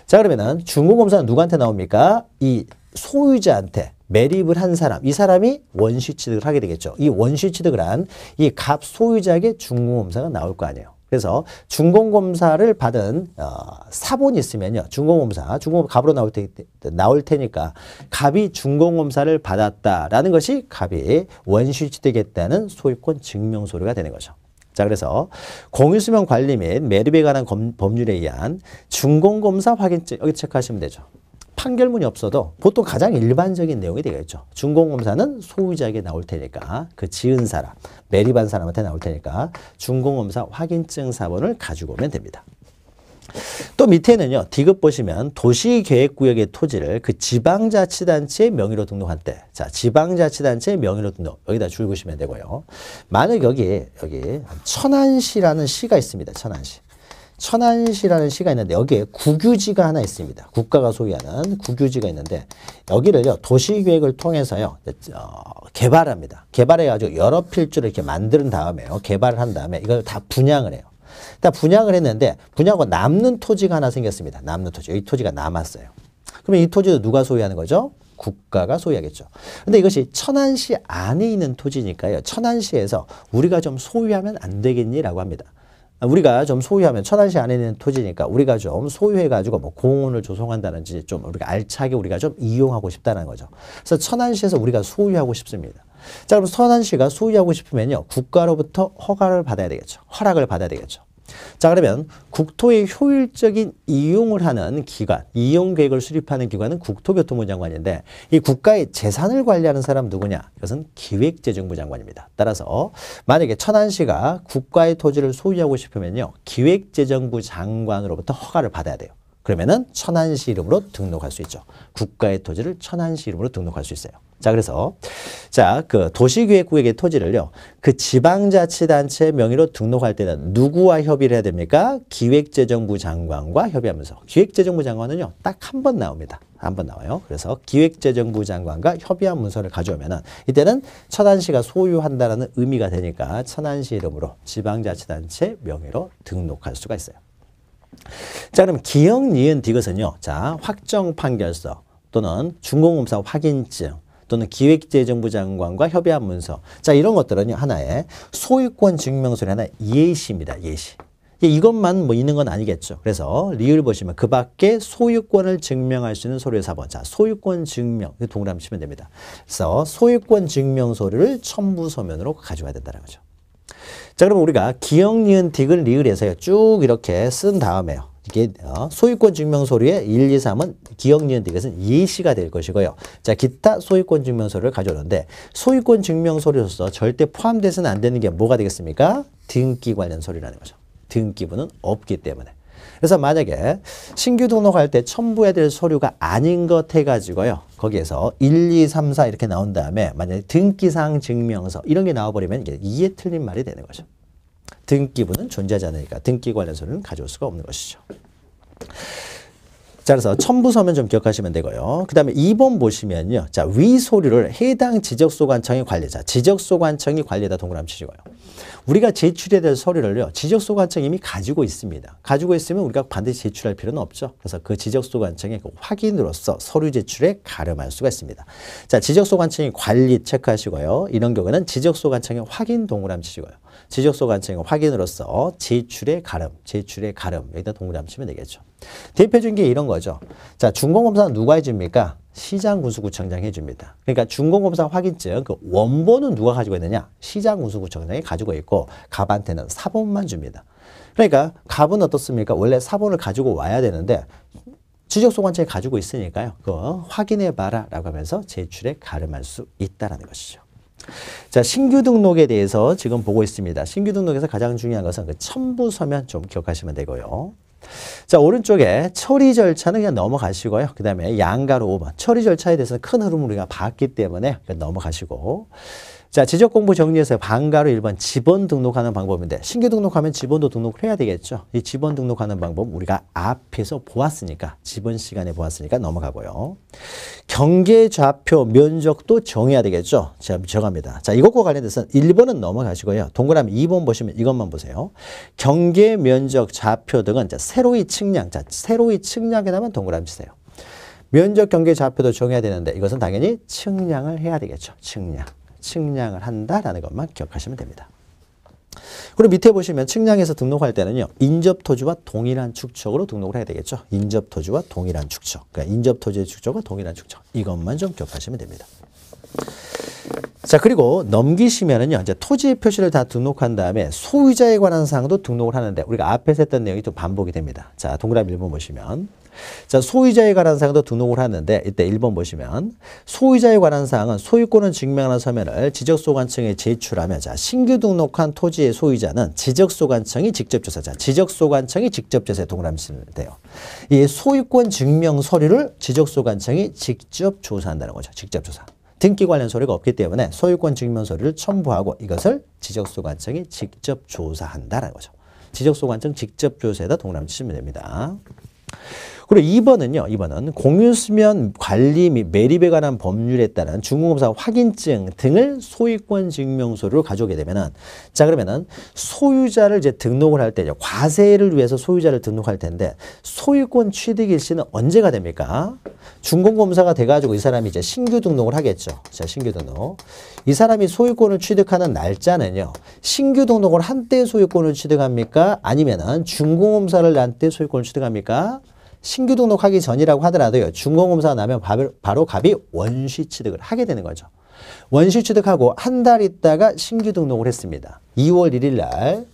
자, 그러면은 준공검사는 누구한테 나옵니까? 이 소유자한테 매립을 한 사람, 이 사람이 원시 취득을 하게 되겠죠. 이 원시 취득을 한 이 갑 소유자에게 준공검사가 나올 거 아니에요. 그래서 준공검사를 받은 사본이 있으면요. 준공검사 갑으로 나올 테니까 갑이 준공검사를 받았다라는 것이 갑이 원시취득했다는 소유권 증명서류가 되는 거죠. 자, 그래서 공유수명 관리 및 매립에 관한 법률에 의한 준공검사 확인증 여기 체크하시면 되죠. 판결문이 없어도 보통 가장 일반적인 내용이 되겠죠. 준공검사는 소유자에게 나올 테니까 그 지은 사람, 매립한 사람한테 나올 테니까 준공검사 확인증 사본을 가지고 오면 됩니다. 또 밑에는요. D급 보시면 도시계획구역의 토지를 그 지방자치단체의 명의로 등록할 때, 자, 지방자치단체의 명의로 등록 여기다 줄 그시면 되고요. 만약 여기 천안시라는 시가 있습니다. 천안시라는 시가 있는데 여기에 국유지가 하나 있습니다. 국가가 소유하는 국유지가 있는데 여기를요. 도시계획을 통해서요. 개발합니다. 개발해가지고 여러 필지를 이렇게 만든 다음에요. 개발을 한 다음에 이걸 다 분양을 해요. 다 분양을 했는데 분양하고 남는 토지가 하나 생겼습니다. 남는 토지. 여기 토지가 남았어요. 그러면 이 토지도 누가 소유하는 거죠? 국가가 소유하겠죠. 근데 이것이 천안시 안에 있는 토지니까요. 천안시에서 우리가 좀 소유하면 안 되겠니라고 합니다. 우리가 좀 소유하면 천안시 안에 있는 토지니까 우리가 좀 소유해가지고 뭐 공원을 조성한다든지 좀 우리가 알차게 우리가 좀 이용하고 싶다는 거죠. 그래서 천안시에서 우리가 소유하고 싶습니다. 자, 그럼 천안시가 소유하고 싶으면요. 국가로부터 허가를 받아야 되겠죠. 허락을 받아야 되겠죠. 자, 그러면 국토의 효율적인 이용을 하는 기관, 이용계획을 수립하는 기관은 국토교통부 장관인데 이 국가의 재산을 관리하는 사람 누구냐? 이것은 기획재정부 장관입니다. 따라서 만약에 천안시가 국가의 토지를 소유하고 싶으면요. 기획재정부 장관으로부터 허가를 받아야 돼요. 그러면은 천안시 이름으로 등록할 수 있죠. 국가의 토지를 천안시 이름으로 등록할 수 있어요. 자, 그래서 그 도시계획구역의 토지를요. 그 지방자치단체 명의로 등록할 때는 누구와 협의를 해야 됩니까? 기획재정부 장관과 협의하면서. 기획재정부 장관은요. 딱 한 번 나옵니다. 한 번 나와요. 그래서 기획재정부 장관과 협의한 문서를 가져오면은 이때는 천안시가 소유한다라는 의미가 되니까 천안시 이름으로 지방자치단체 명의로 등록할 수가 있어요. 자, 그럼 기역, 니은, 디귿은요. 자, 확정판결서 또는 준공검사 확인증 또는 기획재정부 장관과 협의한 문서. 자, 이런 것들은요. 하나의 소유권 증명서의 하나의 예시입니다. 예시. 이것만 뭐 있는 건 아니겠죠. 그래서 리을 보시면 그 밖에 소유권을 증명할 수 있는 서류의 사본. 자, 소유권 증명. 동그라미 치면 됩니다. 그래서 소유권 증명 서류를 첨부 서면으로 가져와야 된다는 거죠. 자, 그럼 우리가 기역, 니은, 디귿, 리을에서요. 쭉 이렇게 쓴 다음에요. 이게 소유권 증명 서류의 1, 2, 3은 기역, 니은, 디귿은 예시가 될 것이고요. 자, 기타 소유권 증명 서류를 가져오는데 소유권 증명 서류로서 절대 포함돼서는 안 되는 게 뭐가 되겠습니까? 등기 관련 서류라는 거죠. 등기부는 없기 때문에. 그래서 만약에 신규 등록할 때 첨부해야 될 서류가 아닌 것 해가지고요. 거기에서 1, 2, 3, 4 이렇게 나온 다음에 만약에 등기사항 증명서 이런 게 나와버리면 이게 이해 틀린 말이 되는 거죠. 등기부는 존재하지 않으니까 등기 관련 서류는 가져올 수가 없는 것이죠. 자, 그래서 첨부 서면 좀 기억하시면 되고요. 그 다음에 2번 보시면요. 자, 위 서류를 해당 지적소관청의 관리자, 지적소관청이 관리에다 동그라미 치시고요. 우리가 제출해야 될 서류를요. 지적소관청이 이미 가지고 있습니다. 가지고 있으면 우리가 반드시 제출할 필요는 없죠. 그래서 그 지적소관청의 그 확인으로서 서류 제출에 가름할 수가 있습니다. 자, 지적소관청이 관리 체크하시고요. 이런 경우는 지적소관청의 확인 동그라미 치시고요. 지적소관청의 확인으로서 제출의 가름 여기다 동그라미 치면 되겠죠. 대표적인 게 이런 거죠. 자, 준공검사는 누가 해줍니까? 시장군수구청장이 해줍니다. 그러니까 준공검사 확인증 그 원본은 누가 가지고 있느냐? 시장군수구청장이 가지고 있고 갑한테는 사본만 줍니다. 그러니까 갑은 어떻습니까? 원래 사본을 가지고 와야 되는데 지적소관청이 가지고 있으니까요. 그거 확인해봐라 라고 하면서 제출에 가름할 수 있다는 것이죠. 자, 신규 등록에 대해서 지금 보고 있습니다. 신규 등록에서 가장 중요한 것은 그 첨부 서면 좀 기억하시면 되고요. 자, 오른쪽에 처리 절차는 그냥 넘어가시고요. 그 다음에 양가로 5번. 처리 절차에 대해서는 큰 흐름을 우리가 봤기 때문에 넘어가시고. 자, 지적공부 정리해서 반가로 1번 지번 등록하는 방법인데 신규 등록하면 지번도 등록을 해야 되겠죠. 이 지번 등록하는 방법 우리가 앞에서 보았으니까 지번 시간에 보았으니까 넘어가고요. 경계 좌표 면적도 정해야 되겠죠. 제가 정합니다. 자, 이것과 관련돼서 1번은 넘어가시고요. 동그라미 2번 보시면 이것만 보세요. 경계 면적 좌표 등은 세로의 측량. 자, 세로의 측량에다만 동그라미 치세요. 면적 경계 좌표도 정해야 되는데 이것은 당연히 측량을 해야 되겠죠. 측량을 한다라는 것만 기억하시면 됩니다. 그리고 밑에 보시면 측량에서 등록할 때는요. 인접토지와 동일한 축척으로 등록을 해야 되겠죠. 인접토지와 동일한 축척. 그러니까 인접토지의 축척과 동일한 축척. 이것만 좀 기억하시면 됩니다. 자, 그리고 넘기시면은요, 이제 토지의 표시를 다 등록한 다음에 소유자에 관한 사항도 등록을 하는데 우리가 앞에서 했던 내용이 또 반복이 됩니다. 자, 동그라미 1번 보시면. 자, 소유자에 관한 사항도 등록을 하는데 이때 1번 보시면 소유자에 관한 사항은 소유권을 증명하는 서면을 지적소관청에 제출하면 자, 신규 등록한 토지의 소유자는 지적소관청이 직접 조사. 자, 지적소관청이 직접 조사에 동그라미 치면 돼요. 이 소유권 증명 서류를 지적소관청이 직접 조사한다는 거죠. 직접 조사. 등기 관련 서류가 없기 때문에 소유권 증명 서류를 첨부하고 이것을 지적소관청이 직접 조사한다는 거죠. 지적소관청 직접 조사에다 동그라미 치시면 됩니다. 그리고 2번은요. 2번은 공유수면 관리 및 매립에 관한 법률에 따른 중공검사 확인증 등을 소유권 증명서로 가져오게 되면은 자 그러면은 소유자를 이제 등록을 할 때 과세를 위해서 소유자를 등록할 텐데 소유권 취득 일시는 언제가 됩니까? 중공검사가 돼가지고 이 사람이 이제 신규 등록을 하겠죠. 자, 신규 등록. 이 사람이 소유권을 취득하는 날짜는요. 신규 등록을 한 때 소유권을 취득합니까? 아니면은 중공검사를 한 때 소유권을 취득합니까? 신규 등록하기 전이라고 하더라도요. 중공검사가 나면 바로 갑이 원시 취득을 하게 되는 거죠. 원시 취득하고 한 달 있다가 신규 등록을 했습니다. 2월 1일 날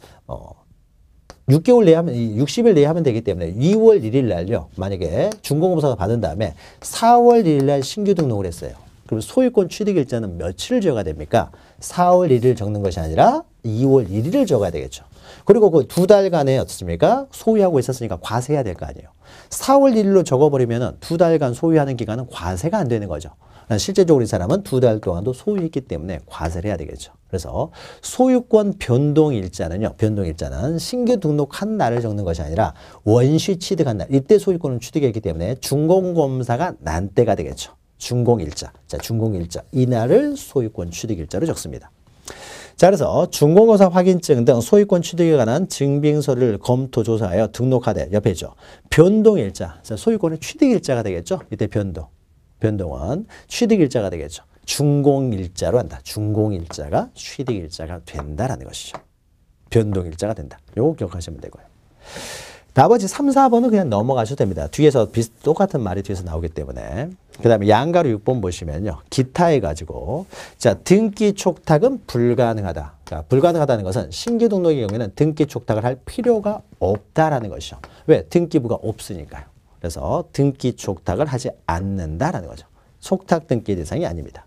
6개월 내에 하면 60일 내에 하면 되기 때문에 2월 1일 날요. 만약에 중공검사가 받은 다음에 4월 1일 날 신규 등록을 했어요. 그럼 소유권 취득 일자는 며칠을 적어야 됩니까? 4월 1일 적는 것이 아니라 2월 1일을 적어야 되겠죠. 그리고 그 두 달간에 어떻습니까? 소유하고 있었으니까 과세해야 될 거 아니에요. 4월 1일로 적어버리면 두 달간 소유하는 기간은 과세가 안 되는 거죠. 실제적으로 이 사람은 두 달 동안도 소유했기 때문에 과세를 해야 되겠죠. 그래서 소유권 변동일자는요. 변동일자는 신규 등록한 날을 적는 것이 아니라 원시 취득한 날. 이때 소유권을 취득했기 때문에 준공검사가 난 때가 되겠죠. 준공일자. 자, 준공일자. 이날을 소유권 취득일자로 적습니다. 자, 그래서 중공검사 확인증 등 소유권 취득에 관한 증빙서를 검토 조사하여 등록하되 옆에 있죠. 변동일자. 자, 소유권의 취득일자가 되겠죠. 이때 변동은 취득일자가 되겠죠. 준공일자로 한다. 준공일자가 취득일자가 된다라는 것이죠. 변동일자가 된다. 요거 기억하시면 되고요. 나머지 3, 4번은 그냥 넘어가셔도 됩니다. 뒤에서 똑같은 말이 뒤에서 나오기 때문에. 그 다음에 양가로 6번 보시면요. 기타 해가지고 자 등기 촉탁은 불가능하다. 자, 불가능하다는 것은 신규 등록의 경우에는 등기 촉탁을 할 필요가 없다라는 것이죠. 왜? 등기부가 없으니까요. 그래서 등기 촉탁을 하지 않는다라는 거죠. 촉탁 등기 대상이 아닙니다.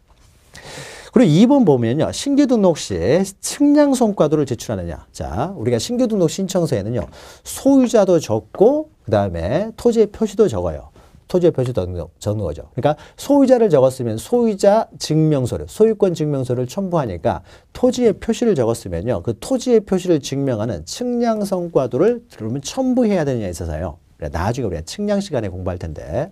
그리고 2번 보면요. 신규 등록 시 측량 성과도를 제출하느냐. 자, 우리가 신규 등록 신청서에는요. 소유자도 적고 그다음에 토지의 표시도 적어요. 토지의 표시도 적는 거죠. 그러니까 소유자를 적었으면 소유자 증명서를, 소유권 증명서를 첨부하니까 토지의 표시를 적었으면요. 그 토지의 표시를 증명하는 측량 성과도를 그러면 첨부해야 되느냐에 있어서요. 나중에 우리가 측량 시간에 공부할 텐데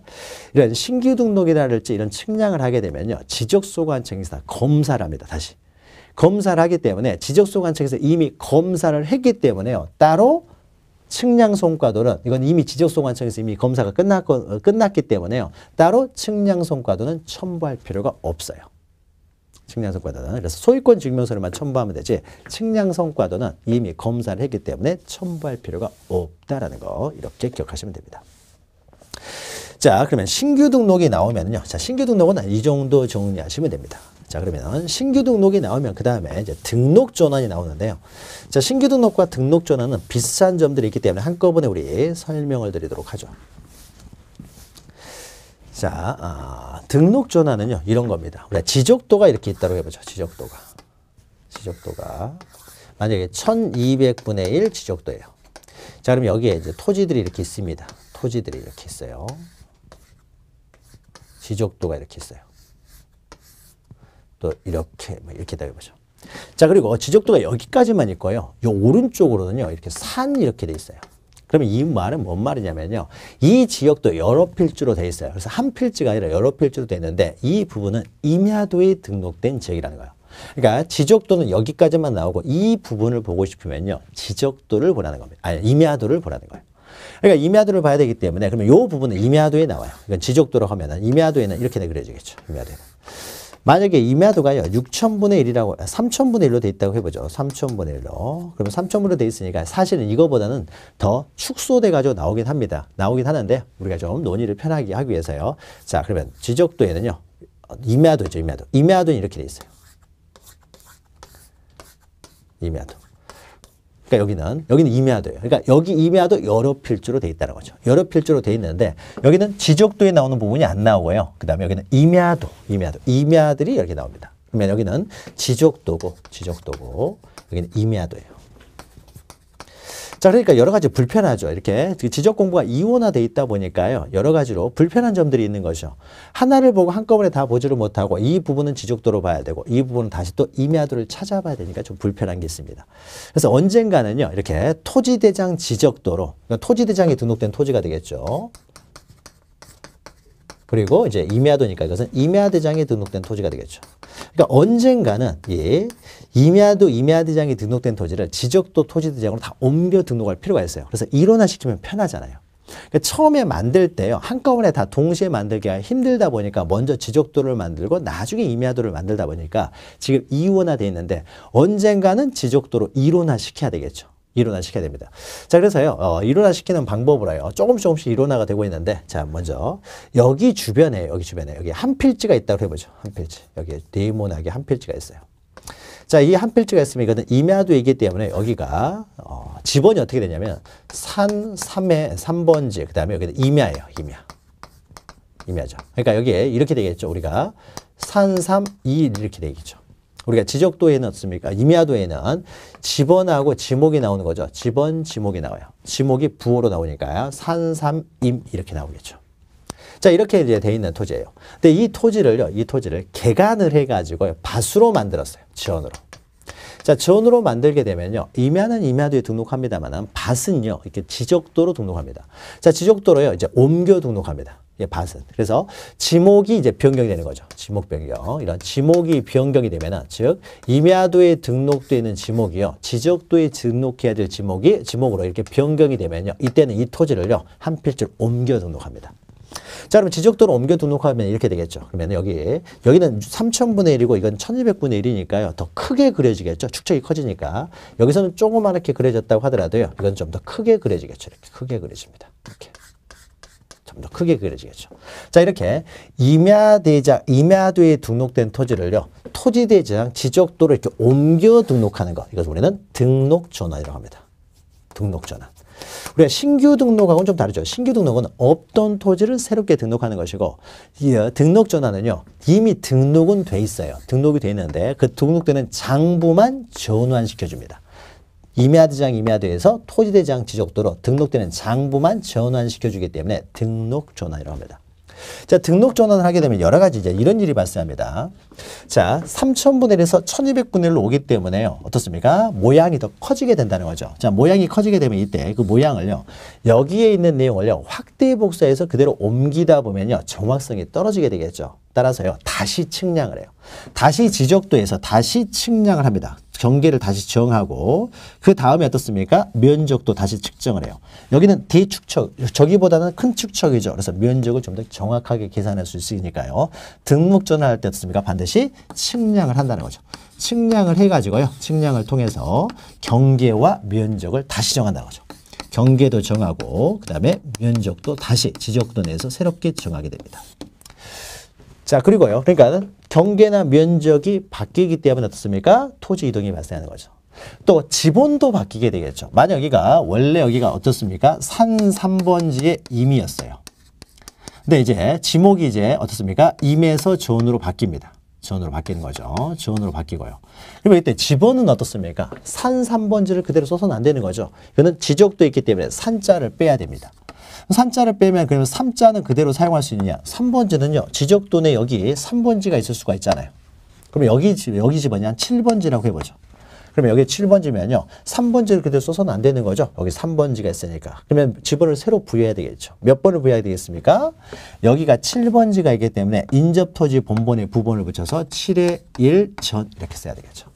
이런 신규 등록이라든지 이런 측량을 하게 되면요. 지적소관청에서 검사를 합니다. 다시. 검사를 하기 때문에 지적소관청에서 이미 검사를 했기 때문에요. 따로 측량 성과도는 이건 이미 지적소관청에서 이미 검사가 끝났기 때문에요. 따로 측량 성과도는 첨부할 필요가 없어요. 측량 성과도는. 그래서 소유권 증명서를만 첨부하면 되지 측량 성과도는 이미 검사를 했기 때문에 첨부할 필요가 없다라는 거 이렇게 기억하시면 됩니다. 자, 그러면 신규 등록이 나오면요. 자, 신규 등록은 이 정도 정리하시면 됩니다. 자, 그러면 신규 등록이 나오면 그 다음에 이제 등록 전환이 나오는데요. 자, 신규 등록과 등록 전환은 비슷한 점들이 있기 때문에 한꺼번에 우리 설명을 드리도록 하죠. 자, 등록 전환은요, 이런 겁니다. 우리가 지적도가 이렇게 있다고 해보죠. 지적도가. 만약에 1200분의 1 지적도예요. 자, 그럼 여기에 이제 토지들이 이렇게 있습니다. 토지들이 이렇게 있어요. 지적도가 이렇게 있어요. 또 이렇게 다 해보죠. 자, 그리고 지적도가 여기까지만 있고요. 이 오른쪽으로는요, 이렇게 산이 이렇게 돼 있어요. 그러면 이 말은 뭔 말이냐면요. 이 지역도 여러 필지로 돼 있어요. 그래서 한 필지가 아니라 여러 필지로 돼 있는데 이 부분은 임야도에 등록된 지역이라는 거예요. 그러니까 지적도는 여기까지만 나오고 이 부분을 보고 싶으면요. 지적도를 보라는 겁니다. 아니, 임야도를 보라는 거예요. 그러니까 임야도를 봐야 되기 때문에 그러면 이 부분은 임야도에 나와요. 그러니까 지적도로 하면은 임야도에는 이렇게 그려지겠죠. 임야도에는. 만약에 임야도가요, 6천분의 1이라고, 3천분의 1로 돼 있다고 해보죠. 3천분의 1로. 그러면 3천분으로 돼 있으니까 사실은 이거보다는 더 축소돼가지고 나오긴 합니다. 나오긴 하는데, 우리가 좀 논의를 편하게 하기 위해서요. 자, 그러면 지적도에는요, 임야도죠, 임야도. 임야도는 이렇게 돼 있어요. 임야도. 그러니까 여기는 임야도예요. 그러니까 여기 임야도 여러 필주로 돼 있다는 거죠. 여러 필주로 돼 있는데 여기는 지적도에 나오는 부분이 안 나오고요. 그 다음에 여기는 임야들이 이렇게 나옵니다. 그러면 여기는 지적도고, 여기는 임야도예요. 자, 그러니까 여러 가지 불편하죠. 이렇게 지적 공부가 이원화돼 있다 보니까요. 여러 가지로 불편한 점들이 있는 거죠. 하나를 보고 한꺼번에 다 보지를 못하고 이 부분은 지적도로 봐야 되고 이 부분은 다시 또 임야도를 찾아봐야 되니까 좀 불편한 게 있습니다. 그래서 언젠가는요. 이렇게 토지대장 지적도로, 그러니까 토지대장에 등록된 토지가 되겠죠. 그리고 이제 임야도니까 이것은 임야대장에 등록된 토지가 되겠죠. 그러니까 언젠가는 이 임야대장에 등록된 토지를 지적도 토지대장으로 다 옮겨 등록할 필요가 있어요. 그래서 이론화시키면 편하잖아요. 그러니까 처음에 만들 때요. 한꺼번에 다 동시에 만들기가 힘들다 보니까 먼저 지적도를 만들고 나중에 임야도를 만들다 보니까 지금 이원화되어 있는데 언젠가는 지적도로 이론화시켜야 되겠죠. 이론화시켜야 됩니다. 자, 그래서요, 이론화시키는 방법으로요, 조금씩 이론화가 되고 있는데, 자, 먼저, 여기 주변에, 여기 한 필지가 있다고 해보죠. 한 필지. 여기 네모나게 한 필지가 있어요. 자, 이 한 필지가 있으면 이거는 임야도이기 때문에 여기가, 지번이 어떻게 되냐면, 3번지, 그 다음에 여기는 임야예요, 임야죠. 그러니까 여기에 이렇게 되겠죠. 우리가 3, 2 이렇게 되겠죠. 우리가 지적도에는 어떻습니까? 임야도에는 지번하고 지목이 나오는 거죠. 지번, 지목이 나와요. 지목이 부호로 나오니까요. 3, 임 이렇게 나오겠죠. 자, 이렇게 이제 돼 있는 토지예요. 근데 이 토지를 개간을 해가지고 밭으로 만들었어요. 지원으로. 자, 지원으로 만들게 되면요. 임야는 임야도에 등록합니다만 밭은요. 이렇게 지적도로 등록합니다. 자, 지적도로요. 이제 옮겨 등록합니다. 예, 밭은. 그래서 지목이 이제 변경이 되는 거죠. 지목 변경. 이런 지목이 변경이 되면은, 즉, 임야도에 등록되어 있는 지목이요. 지적도에 등록해야 될 지목으로 이렇게 변경이 되면요. 이때는 이 토지를요. 한 필지로 옮겨 등록합니다. 자, 그럼 지적도로 옮겨 등록하면 이렇게 되겠죠. 그러면 여기는 3,000분의 1이고 이건 1,200분의 1이니까요. 더 크게 그려지겠죠. 축척이 커지니까. 여기서는 조그맣게 그려졌다고 하더라도요. 이건 좀 더 크게 그려지겠죠. 이렇게 크게 그려집니다. 이렇게. 더 크게 그려지겠죠. 자, 이렇게 임야도에 등록된 토지를요, 토지대장 지적도로 이렇게 옮겨 등록하는 것. 이것을 우리는 등록전환이라고 합니다. 등록전환. 우리가 신규 등록하고는 좀 다르죠. 신규 등록은 없던 토지를 새롭게 등록하는 것이고, 등록전환은요, 이미 등록은 돼 있어요. 등록이 돼 있는데, 그 등록되는 장부만 전환시켜줍니다. 임야대장, 임야도에서 토지대장 지적도로 등록되는 장부만 전환시켜주기 때문에 등록전환이라고 합니다. 자, 등록전환을 하게 되면 여러 가지 이제 이런 일이 발생합니다. 자, 3,000분의 1에서 1,200분의 1로 오기 때문에요. 어떻습니까? 모양이 더 커지게 된다는 거죠. 자, 모양이 커지게 되면 이때 그 모양을요, 여기에 있는 내용을요, 확대 복사해서 그대로 옮기다 보면요, 정확성이 떨어지게 되겠죠. 따라서요, 다시 측량을 해요. 다시 지적도에서 다시 측량을 합니다. 경계를 다시 정하고 그 다음에 어떻습니까? 면적도 다시 측정을 해요. 여기는 대축척, 저기보다는 큰 축척이죠. 그래서 면적을 좀 더 정확하게 계산할 수 있으니까요. 등록전환할 때 어떻습니까? 반드시 측량을 한다는 거죠. 측량을 해가지고요. 측량을 통해서 경계와 면적을 다시 정한다는 거죠. 경계도 정하고 그 다음에 면적도 다시 지적도 내에서 새롭게 정하게 됩니다. 자, 그리고요. 그러니까 경계나 면적이 바뀌기 때문에 어떻습니까? 토지 이동이 발생하는 거죠. 또 지번도 바뀌게 되겠죠. 만약 원래 여기가 어떻습니까? 산 3번지의 임이었어요. 근데 이제 지목이 이제 어떻습니까? 임에서 전으로 바뀝니다. 전으로 바뀌는 거죠. 전으로 바뀌고요. 그러면 이때 지번은 어떻습니까? 산 3번지를 그대로 써서는 안 되는 거죠. 이거는 지적도 있기 때문에 산자를 빼야 됩니다. 산자를 빼면 그러면 3자는 그대로 사용할 수 있느냐? 3번지는요. 지적도내 여기 3번지가 있을 수가 있잖아요. 그럼 여기 지번이 한 7번지라고 해보죠. 그러면 여기 7번지면요. 3번지를 그대로 써서는 안 되는 거죠. 여기 3번지가 있으니까. 그러면 지번을 새로 부여해야 되겠죠. 몇 번을 부여해야 되겠습니까? 여기가 7번지가 있기 때문에 인접토지 본본에 부본을 붙여서 7의 1전 이렇게 써야 되겠죠.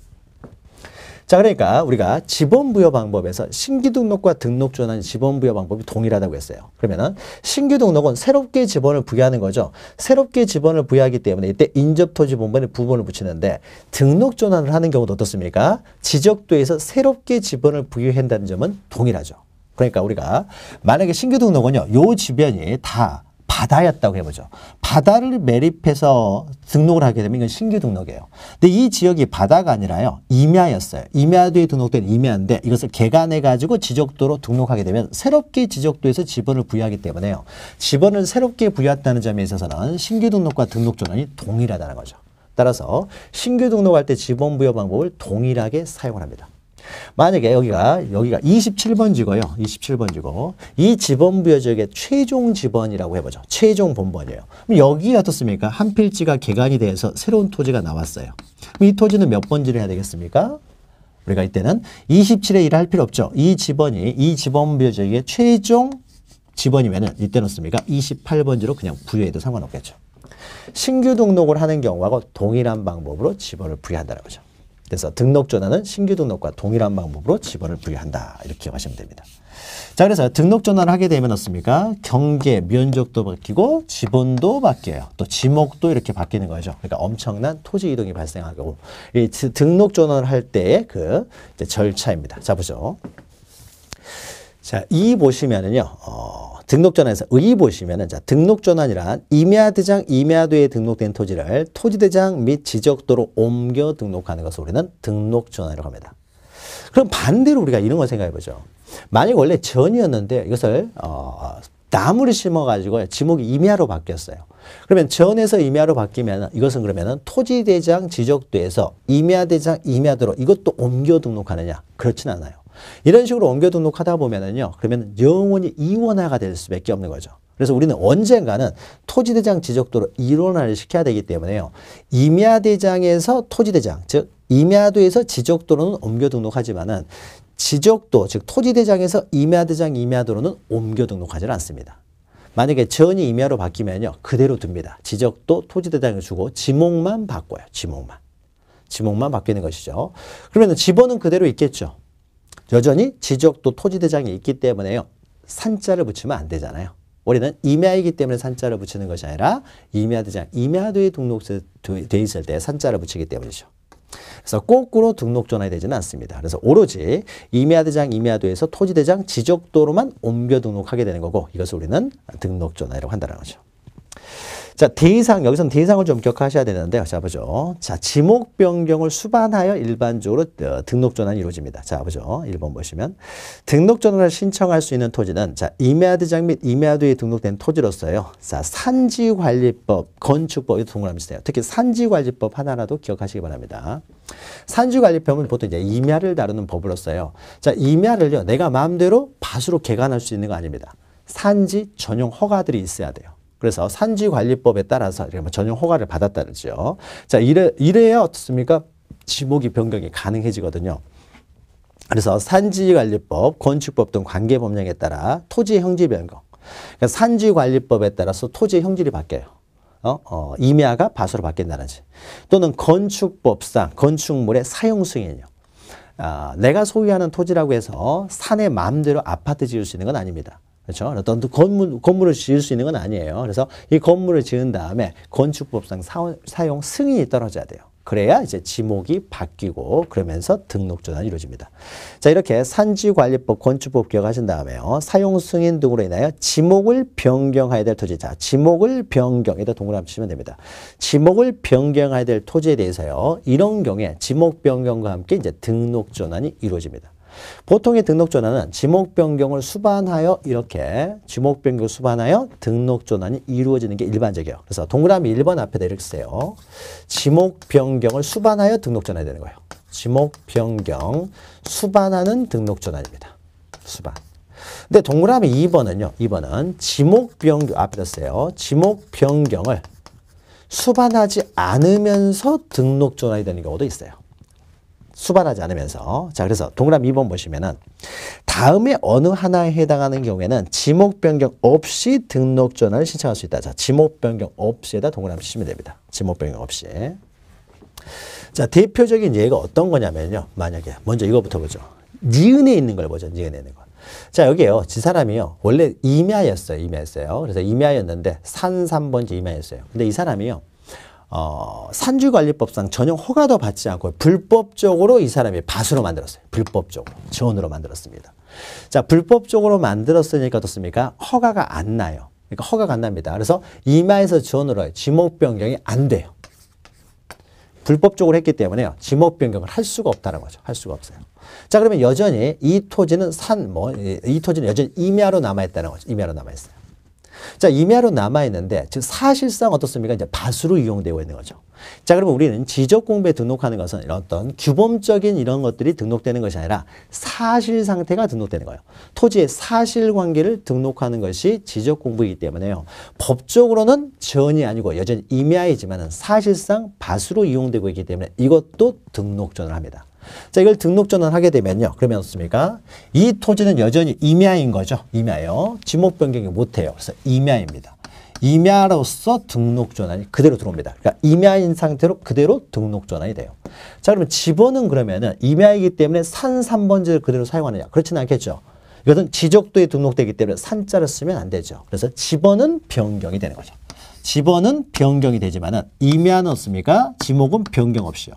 자, 그러니까 우리가 지번부여 방법에서 신규 등록과 등록 전환 지번부여 방법이 동일하다고 했어요. 그러면은 신규 등록은 새롭게 지번을 부여하는 거죠. 새롭게 지번을 부여하기 때문에 이때 인접토지본번에 부번을 붙이는데 등록 전환을 하는 경우도 어떻습니까? 지적도에서 새롭게 지번을 부여한다는 점은 동일하죠. 그러니까 우리가 만약에 신규 등록은요, 요 지번이 다 바다였다고 해보죠. 바다를 매립해서 등록을 하게 되면 이건 신규 등록이에요. 근데 이 지역이 바다가 아니라요, 임야였어요. 임야도에 등록된 임야인데 이것을 개간해가지고 지적도로 등록하게 되면 새롭게 지적도에서 지번을 부여하기 때문에요. 지번을 새롭게 부여했다는 점에 있어서는 신규 등록과 등록 전환이 동일하다는 거죠. 따라서 신규 등록할 때 지번 부여 방법을 동일하게 사용을 합니다. 만약에 여기가 27번지고요. 27번지고 이 지번 부여 지역의 최종 지번이라고 해보죠. 최종 본번이에요. 그럼 여기 어떻습니까? 한 필지가 개간이 돼서 새로운 토지가 나왔어요. 그럼 이 토지는 몇 번지를 해야 되겠습니까? 우리가 이때는 27에 1 할 필요 없죠. 이 지번이 이 지번 부여 지역의 최종 지번이면은 이때는 어떻습니까? 28번지로 그냥 부여해도 상관없겠죠. 신규 등록을 하는 경우하고 동일한 방법으로 지번을 부여한다는 거죠. 그래서 등록 전환은 신규 등록과 동일한 방법으로 지번을 부여한다. 이렇게 기억하시면 됩니다. 자, 그래서 등록 전환을 하게 되면 어떻습니까? 경계, 면적도 바뀌고 지번도 바뀌어요. 또 지목도 이렇게 바뀌는 거죠. 그러니까 엄청난 토지 이동이 발생하고 이 등록 전환을 할 때의 그 절차입니다. 자, 보죠. 자, 이 보시면은요. 등록 전환에서 의 보시면은 자, 등록 전환이란 임야대장 임야도에 등록된 토지를 토지대장 및 지적도로 옮겨 등록하는 것을 우리는 등록 전환이라고 합니다. 그럼 반대로 우리가 이런 걸 생각해 보죠. 만약 원래 전이었는데 이것을 나무를 심어 가지고 지목이 임야로 바뀌었어요. 그러면 전에서 임야로 바뀌면 이것은 그러면은 토지대장 지적도에서 임야대장 임야도로 이것도 옮겨 등록하느냐? 그렇진 않아요. 이런 식으로 옮겨 등록하다 보면은요, 그러면 영원히 이원화가 될 수밖에 없는 거죠. 그래서 우리는 언젠가는 토지대장 지적도로 이원화를 시켜야 되기 때문에요. 임야대장에서 토지대장, 즉 임야도에서 지적도로는 옮겨 등록하지만은 지적도, 즉 토지대장에서 임야대장 임야도로는 옮겨 등록하지는 않습니다. 만약에 전이 임야로 바뀌면요, 그대로 둡니다. 지적도 토지대장을 주고 지목만 바꿔요. 지목만 바뀌는 것이죠. 그러면 지번은 그대로 있겠죠. 여전히 지적도 토지대장이 있기 때문에요. 산자를 붙이면 안 되잖아요. 우리는 임야이기 때문에 산자를 붙이는 것이 아니라 임야대장, 임야도에 등록돼 있을 때 산자를 붙이기 때문이죠. 그래서 거꾸로 등록 전환이 되지는 않습니다. 그래서 오로지 임야대장, 임야도에서 토지대장, 지적도로만 옮겨 등록하게 되는 거고 이것을 우리는 등록 전환이라고 한다는 거죠. 자, 대상, 여기서는 대상을 좀 기억하셔야 되는데요. 자, 보죠. 자, 지목 변경을 수반하여 일반적으로 등록 전환이 이루어집니다. 자, 보죠. 1번 보시면 등록 전환을 신청할 수 있는 토지는 자, 임야대장 및 임야도에 등록된 토지로서요. 자, 산지관리법, 건축법에 동그라미 쓰세요. 특히 산지관리법 하나라도 기억하시기 바랍니다. 산지관리법은 보통 이제 임야를 다루는 법으로서요. 자, 임야를요, 내가 마음대로 밭으로 개간할 수 있는 거 아닙니다. 산지 전용 허가들이 있어야 돼요. 그래서 산지관리법에 따라서 전용 허가를 받았다죠. 자, 이래야 어떻습니까? 지목이 변경이 가능해지거든요. 그래서 산지관리법, 건축법 등 관계법령에 따라 토지의 형질 변경. 그러니까 산지관리법에 따라서 토지의 형질이 바뀌어요. 임야가 밭으로 바뀐다든지. 또는 건축법상 건축물의 사용 승인이요. 내가 소유하는 토지라고 해서 산에 마음대로 아파트 지을 수 있는 건 아닙니다. 그렇죠? 어떤 건물을 지을 수 있는 건 아니에요. 그래서 이 건물을 지은 다음에 건축법상 사용 승인이 떨어져야 돼요. 그래야 이제 지목이 바뀌고 그러면서 등록 전환이 이루어집니다. 자, 이렇게 산지관리법, 건축법 기억하신 다음에요. 사용 승인 등으로 인하여 지목을 변경해야 될 토지. 자, 지목을 변경에다 동그라미 치면 됩니다. 지목을 변경해야 될 토지에 대해서요. 이런 경우에 지목 변경과 함께 이제 등록 전환이 이루어집니다. 보통의 등록 전환은 지목 변경을 수반하여 이렇게 지목 변경을 수반하여 등록 전환이 이루어지는 게 일반적이에요. 그래서 동그라미 1번 앞에다 이렇게 쓰세요. 지목 변경을 수반하여 등록 전환이 되는 거예요. 지목 변경 수반하는 등록 전환입니다. 수반. 근데 동그라미 2번은요. 2번은 지목 변경 앞에다 쓰세요. 지목 변경을 수반하지 않으면서 등록 전환이 되는 경우도 있어요. 수반하지 않으면서. 자, 그래서 동그라미 2번 보시면은 다음에 어느 하나에 해당하는 경우에는 지목 변경 없이 등록 전환을 신청할 수 있다. 자, 지목 변경 없이에다 동그라미 치시면 됩니다. 지목 변경 없이. 자, 대표적인 예가 어떤 거냐면요. 만약에 먼저 이거부터 보죠. 니은에 있는 걸 보죠. 니은에 있는 거. 자, 여기에요. 지 사람이요. 원래 임야였어요. 임야였어요. 그래서 임야였는데 산 3번지 임야였어요. 근데 이 사람이요. 산지관리법상 전혀 허가도 받지 않고 불법적으로 이 사람이 밭으로 만들었어요. 불법적으로. 전으로 만들었습니다. 자, 불법적으로 만들었으니까 어떻습니까? 허가가 안 나요. 그러니까 허가가 안 납니다. 그래서 임야에서 전으로 지목 변경이 안 돼요. 불법적으로 했기 때문에요. 지목 변경을 할 수가 없다는 거죠. 할 수가 없어요. 자, 그러면 여전히 이 토지는 이 토지는 여전히 임야로 남아있다는 거죠. 임야로 남아있어요. 자, 임야로 남아있는데, 즉, 사실상 어떻습니까? 이제 밭으로 이용되고 있는 거죠. 자, 그러면 우리는 지적공부에 등록하는 것은 이런 어떤 규범적인 이런 것들이 등록되는 것이 아니라 사실 상태가 등록되는 거예요. 토지의 사실관계를 등록하는 것이 지적공부이기 때문에요. 법적으로는 전이 아니고 여전히 임야이지만 사실상 밭으로 이용되고 있기 때문에 이것도 등록전을 합니다. 자, 이걸 등록전환 하게 되면요. 그러면 어떻습니까? 이 토지는 여전히 임야인 거죠. 임야예요. 지목 변경이 못해요. 그래서 임야입니다. 임야로서 등록전환이 그대로 들어옵니다. 그러니까 임야인 상태로 그대로 등록전환이 돼요. 자, 그러면 집원은 그러면은 임야이기 때문에 산 3번지를 그대로 사용하느냐? 그렇지는 않겠죠. 이것은 지적도에 등록되기 때문에 산자를 쓰면 안 되죠. 그래서 집원은 변경이 되는 거죠. 집원은 변경이 되지만은 임야는 없습니까? 지목은 변경 없이요.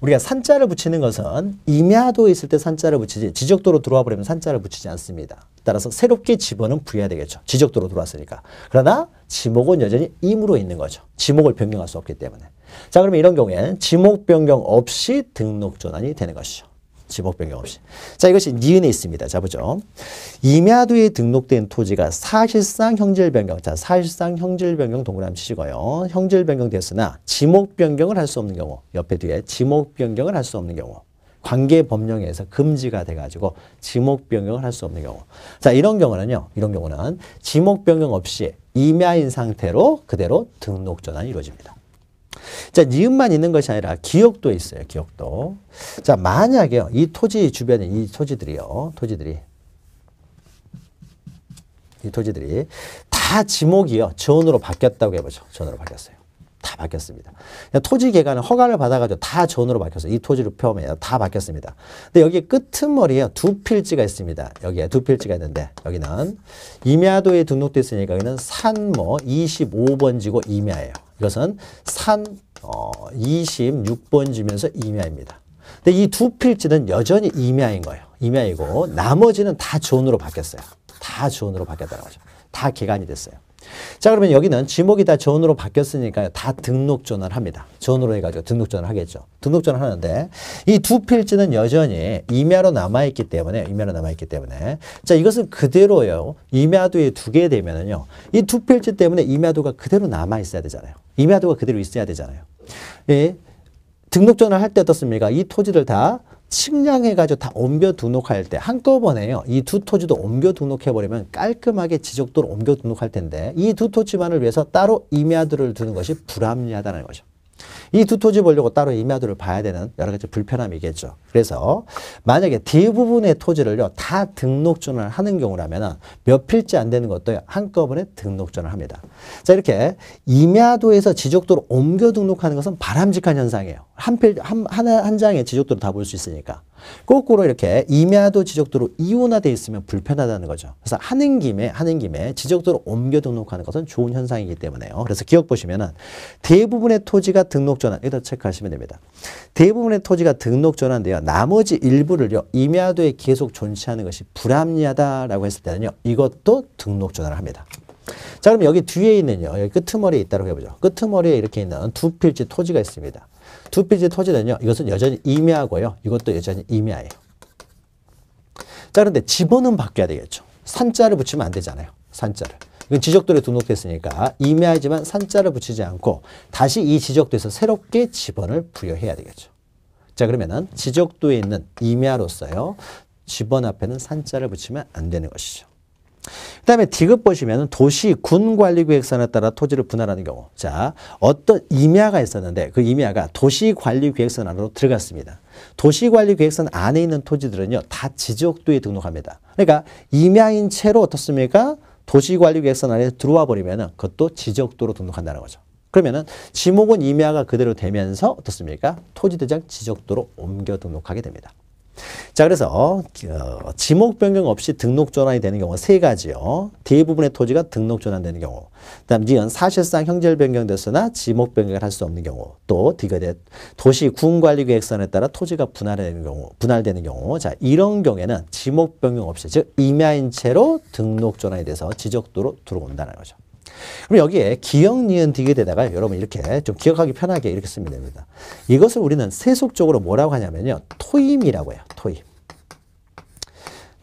우리가 산자를 붙이는 것은 임야도에 있을 때 산자를 붙이지 지적도로 들어와 버리면 산자를 붙이지 않습니다. 따라서 새롭게 지번은 부여해야 되겠죠. 지적도로 들어왔으니까. 그러나 지목은 여전히 임으로 있는 거죠. 지목을 변경할 수 없기 때문에. 자, 그러면 이런 경우에는 지목 변경 없이 등록 전환이 되는 것이죠. 지목 변경 없이. 자, 이것이 니은에 있습니다. 자, 보죠. 임야도에 등록된 토지가 사실상 형질 변경. 자, 사실상 형질 변경 동그라미 치시고요. 형질 변경 됐으나 지목 변경을 할 수 없는 경우. 옆에 뒤에 지목 변경을 할 수 없는 경우. 관계 법령에서 금지가 돼가지고 지목 변경을 할 수 없는 경우. 자, 이런 경우는요. 이런 경우는 지목 변경 없이 임야인 상태로 그대로 등록 전환이 이루어집니다. 자, 니은만 있는 것이 아니라 기역도 있어요. 기역도. 자, 만약에요. 이 토지 주변에 이 토지들이 다 지목이요. 전으로 바뀌었다고 해보죠. 전으로 바뀌었어요. 다 바뀌었습니다. 토지 개간은 허가를 받아가지고 다 전으로 바뀌었어요. 이 토지를 포함해서 다 바뀌었습니다. 근데 여기 끄트머리에 두 필지가 있습니다. 여기에 두 필지가 있는데 여기는 임야도에 등록됐으니까 여기는 산 25번지고 임야예요. 이것은 산 26번지면서 임야입니다. 근데 이 두 필지는 여전히 임야인 거예요. 임야이고 나머지는 다 전으로 바뀌었어요. 다 전으로 바뀌었다는 거죠. 다 개간이 됐어요. 자, 그러면 여기는 지목이 다 전으로 바뀌었으니까 다 등록 전환을 합니다. 전으로 해가지고 등록 전환을 하겠죠. 등록 전환을 하는데 이 두 필지는 여전히 임야로 남아있기 때문에 자, 이것은 그대로요. 임야도에 두게 되면은요. 이 두 필지 때문에 임야도가 그대로 남아있어야 되잖아요. 임야도가 그대로 있어야 되잖아요. 예, 등록 전환을 할 때 어떻습니까? 이 토지를 다 측량해가지고 다 옮겨 등록할 때 한꺼번에요. 이 두 토지도 옮겨 등록해버리면 깔끔하게 지적도로 옮겨 등록할 텐데 이 두 토지만을 위해서 따로 임야도를 두는 것이 불합리하다는 거죠. 이 두 토지 보려고 따로 임야도를 봐야 되는 여러 가지 불편함이겠죠. 그래서 만약에 대부분의 토지를요 다 등록 전환을 하는 경우라면 몇 필지 안 되는 것도 한꺼번에 등록 전환을 합니다. 자, 이렇게 임야도에서 지적도로 옮겨 등록하는 것은 바람직한 현상이에요. 한 장의 지적도로 다 볼 수 있으니까. 거꾸로 이렇게 임야도 지적도로 이원화되어 있으면 불편하다는 거죠. 그래서 하는 김에 지적도로 옮겨 등록하는 것은 좋은 현상이기 때문에요. 그래서 기억 보시면은 대부분의 토지가 등록 전환, 여기다 체크하시면 됩니다. 대부분의 토지가 등록 전환돼요. 나머지 일부를요, 임야도에 계속 존치하는 것이 불합리하다라고 했을 때는요, 이것도 등록 전환을 합니다. 자, 그럼 여기 뒤에 있는요, 여기 끄트머리에 있다고 해보죠. 끄트머리에 이렇게 있는 두 필지 토지가 있습니다. 두 필지 토지는요, 이것은 여전히 임야고요. 이것도 여전히 임야예요. 자, 그런데 지번은 바뀌어야 되겠죠. 산자를 붙이면 안 되잖아요. 산자를. 이건 지적도에 등록됐으니까 임야이지만 산자를 붙이지 않고 다시 이 지적도에서 새롭게 지번을 부여해야 되겠죠. 자, 그러면은 지적도에 있는 임야로서요, 지번 앞에는 산자를 붙이면 안 되는 것이죠. 그 다음에 디귿 보시면 도시 군 관리계획선에 따라 토지를 분할하는 경우. 자, 어떤 임야가 있었는데 그 임야가 도시관리계획선 안으로 들어갔습니다. 도시관리계획선 안에 있는 토지들은요, 다 지적도에 등록합니다. 그러니까 임야인 채로 어떻습니까? 도시관리계획선 안에 들어와 버리면 그것도 지적도로 등록한다는 거죠. 그러면은 지목은 임야가 그대로 되면서 어떻습니까? 토지대장 지적도로 옮겨 등록하게 됩니다. 자, 그래서 지목 변경 없이 등록 전환이 되는 경우 세 가지요. 대부분의 토지가 등록 전환되는 경우. 그다음 니은 사실상 형질 변경됐으나 지목 변경을 할 수 없는 경우. 또 도시 군관리계획선에 따라 토지가 분할되는 경우. 자, 이런 경우에는 지목 변경 없이 즉 임야인 채로 등록 전환이 돼서 지적도로 들어온다는 거죠. 그럼 여기에 기역, 니은, 딕에다가 여러분 이렇게 좀 기억하기 편하게 이렇게 쓰면 됩니다. 이것을 우리는 세속적으로 뭐라고 하냐면요. 토임이라고 해요. 토임.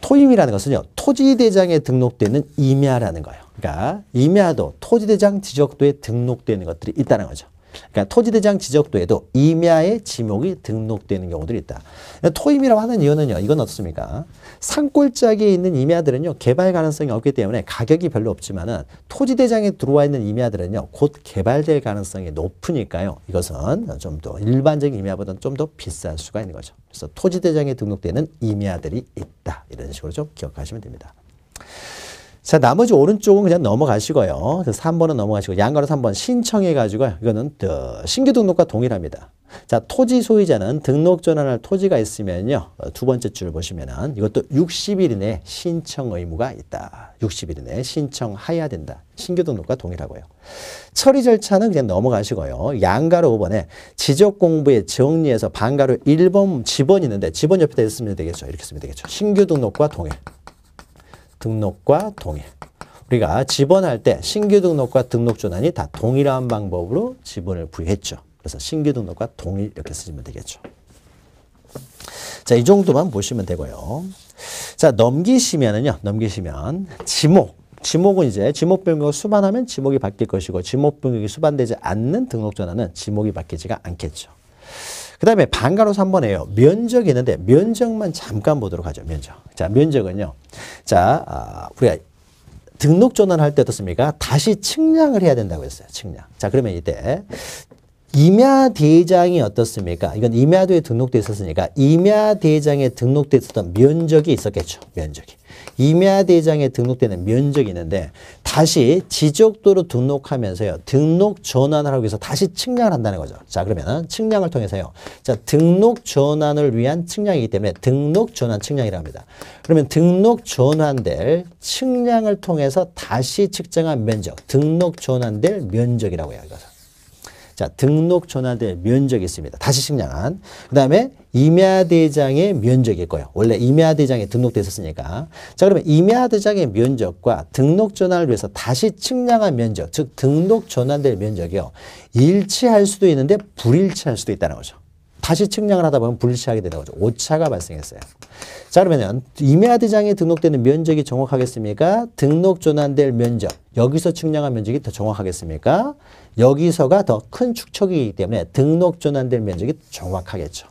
토임이라는 것은요. 토지대장에 등록되는 임야라는 거예요. 그러니까 임야도 토지대장 지적도에 등록되는 것들이 있다는 거죠. 그러니까 토지대장 지적도에도 임야의 지목이 등록되는 경우들이 있다. 토임이라고 하는 이유는요. 이건 어떻습니까? 산골짜기에 있는 임야들은요. 개발 가능성이 없기 때문에 가격이 별로 없지만은 토지대장에 들어와 있는 임야들은요. 곧 개발될 가능성이 높으니까요. 이것은 좀 더 일반적인 임야보다는 좀 더 비쌀 수가 있는 거죠. 그래서 토지대장에 등록되는 임야들이 있다. 이런 식으로 좀 기억하시면 됩니다. 자, 나머지 오른쪽은 그냥 넘어가시고요. 그래서 3번은 넘어가시고 양가로 3번 신청해가지고요. 이거는 신규 등록과 동일합니다. 자, 토지 소유자는 등록 전환할 토지가 있으면요. 두 번째 줄 보시면은 이것도 60일 이내 신청 의무가 있다. 60일 이내 신청해야 된다. 신규 등록과 동일하고요. 처리 절차는 그냥 넘어가시고요. 양가로 5번에 지적 공부에 정리해서 반가로 1번 지번 있는데 지번 옆에다 쓰면 되겠죠. 이렇게 쓰면 되겠죠. 신규 등록과 동일. 등록과 동일. 우리가 지번할 때 신규 등록과 등록 전환이 다 동일한 방법으로 지번을 부여했죠. 그래서 신규 등록과 동일 이렇게 쓰시면 되겠죠. 자, 이 정도만 보시면 되고요. 자, 넘기시면 지목은 이제 지목 변경을 수반하면 지목이 바뀔 것이고 지목 변경이 수반되지 않는 등록 전환은 지목이 바뀌지가 않겠죠. 그 다음에 반가로 3번에요. 면적이 있는데 면적만 잠깐 보도록 하죠. 면적. 자, 면적은요. 자, 우리가 등록 전환할 때 어떻습니까? 다시 측량을 해야 된다고 했어요. 측량. 자, 그러면 이때 임야대장이 어떻습니까? 이건 임야도에 등록돼 있었으니까 임야대장에 등록돼 있었던 면적이 있었겠죠. 면적이. 임야대장에 등록되는 면적이 있는데 다시 지적도로 등록하면서요. 등록 전환을 하기 위해서 다시 측량을 한다는 거죠. 자, 그러면 측량을 통해서요. 자, 등록 전환을 위한 측량이기 때문에 등록 전환 측량이라고 합니다. 그러면 등록 전환될 측량을 통해서 다시 측정한 면적, 등록 전환될 면적이라고 해요. 이것은. 자, 등록 전환될 면적이 있습니다. 다시 측량한. 그 다음에 임야대장의 면적이 있고요. 원래 임야대장에 등록돼 있었으니까. 자, 그러면 임야대장의 면적과 등록 전환을 위해서 다시 측량한 면적, 즉 등록 전환될 면적이요. 일치할 수도 있는데 불일치할 수도 있다는 거죠. 다시 측량을 하다 보면 불일치하게 되는 거죠. 오차가 발생했어요. 자, 그러면 임야대장에 등록되는 면적이 정확하겠습니까? 등록 전환될 면적, 여기서 측량한 면적이 더 정확하겠습니까? 여기서가 더 큰 축척이기 때문에 등록 전환될 면적이 정확하겠죠.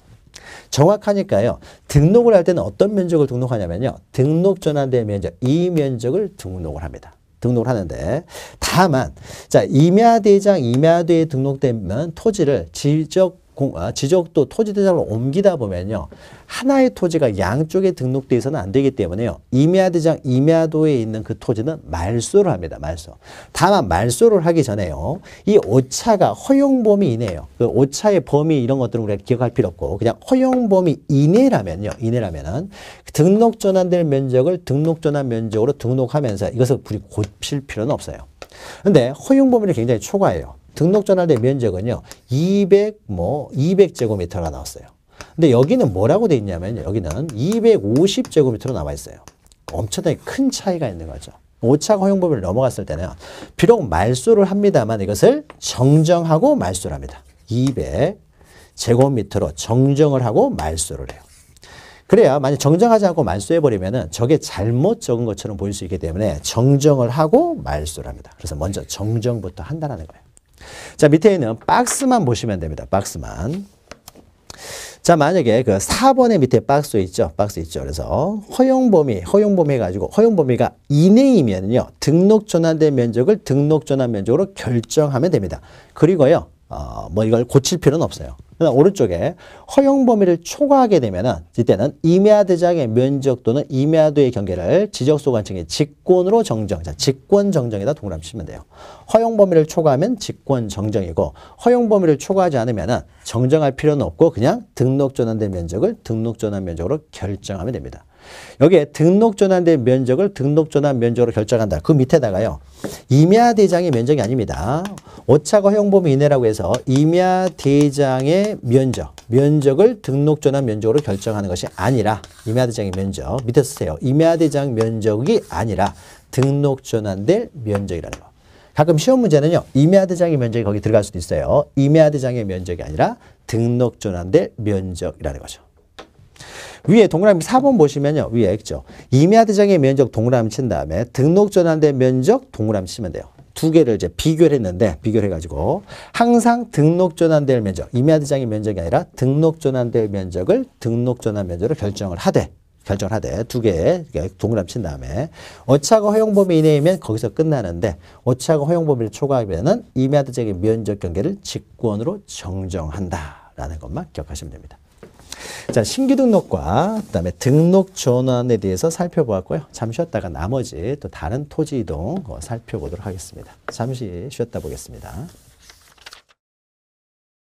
정확하니까요. 등록을 할 때는 어떤 면적을 등록하냐면요. 등록 전환될 면적, 이 면적을 등록을 합니다. 등록을 하는데 다만 자, 임야대장, 임야도에 등록되면 토지를 지적도 토지대장으로 옮기다 보면요. 하나의 토지가 양쪽에 등록되어 있어서는 안 되기 때문에요. 임야대장, 임야도에 있는 그 토지는 말소를 합니다. 말소. 다만 말소를 하기 전에요. 이 오차가 허용 범위 이내예요. 그 오차의 범위 이런 것들은 우리가 기억할 필요 없고 그냥 허용 범위 이내라면요. 이내라면은 등록 전환될 면적을 등록 전환 면적으로 등록하면서 이것을 고칠 필요는 없어요. 근데 허용 범위는 굉장히 초과해요. 등록 전환된 면적은요, 200제곱미터가 나왔어요. 근데 여기는 뭐라고 돼 있냐면, 여기는 250제곱미터로 나와 있어요. 엄청나게 큰 차이가 있는 거죠. 오차가 허용 범위를 넘어갔을 때는, 비록 말소를 합니다만 이것을 정정하고 말소를 합니다. 200제곱미터로 정정을 하고 말소를 해요. 그래야 만약 정정하지 않고 말소해버리면은 저게 잘못 적은 것처럼 보일 수 있기 때문에 정정을 하고 말소를 합니다. 그래서 먼저 정정부터 한다는 거예요. 자, 밑에 있는 박스만 보시면 됩니다. 박스만. 자, 만약에 그 4번의 밑에 박스 있죠? 박스 있죠? 그래서 허용 범위 해가지고 허용 범위가 이내이면요. 등록 전환된 면적을 등록 전환 면적으로 결정하면 됩니다. 그리고요. 뭐 이걸 고칠 필요는 없어요. 그러나 오른쪽에 허용 범위를 초과하게 되면은 이때는 임야대장의 면적 또는 임야도의 경계를 지적소관청의 직권으로 정정. 자, 직권 정정에다 동그라미 치면 돼요. 허용 범위를 초과하면 직권 정정이고 허용 범위를 초과하지 않으면은 정정할 필요는 없고 그냥 등록 전환된 면적을 등록 전환 면적으로 결정하면 됩니다. 여기에 등록 전환된 면적을 등록 전환 면적으로 결정한다. 그 밑에다가요. 임야대장의 면적이 아닙니다. 오차가 허용 범위 이내라고 해서 임야대장의 면적을 등록 전환 면적으로 결정하는 것이 아니라 임야대장의 면적 밑에 쓰세요. 임야대장 면적이 아니라 등록 전환될 면적이라는 거. 가끔 시험 문제는요. 임야대장의 면적이 거기 들어갈 수도 있어요. 임야대장의 면적이 아니라 등록 전환될 면적이라는 거죠. 위에 동그라미 4번 보시면요. 위에 있죠. 임야대장의 면적 동그라미 친 다음에 등록 전환된 면적 동그라미 치면 돼요. 두 개를 이제 비교를 했는데 비교를 해가지고 항상 등록 전환될 면적, 임야대장의 면적이 아니라 등록 전환될 면적을 등록 전환 면적으로 결정을 하되 두 개 동그라미 친 다음에 오차가 허용 범위 이내이면 거기서 끝나는데 오차가 허용 범위를 초과하면은 임야대장의 면적 경계를 직권으로 정정한다라는 것만 기억하시면 됩니다. 자, 신규 등록과 그다음에 등록 전환에 대해서 살펴보았고요. 잠시 쉬었다가 나머지 또 다른 토지 이동 살펴보도록 하겠습니다. 잠시 쉬었다 보겠습니다.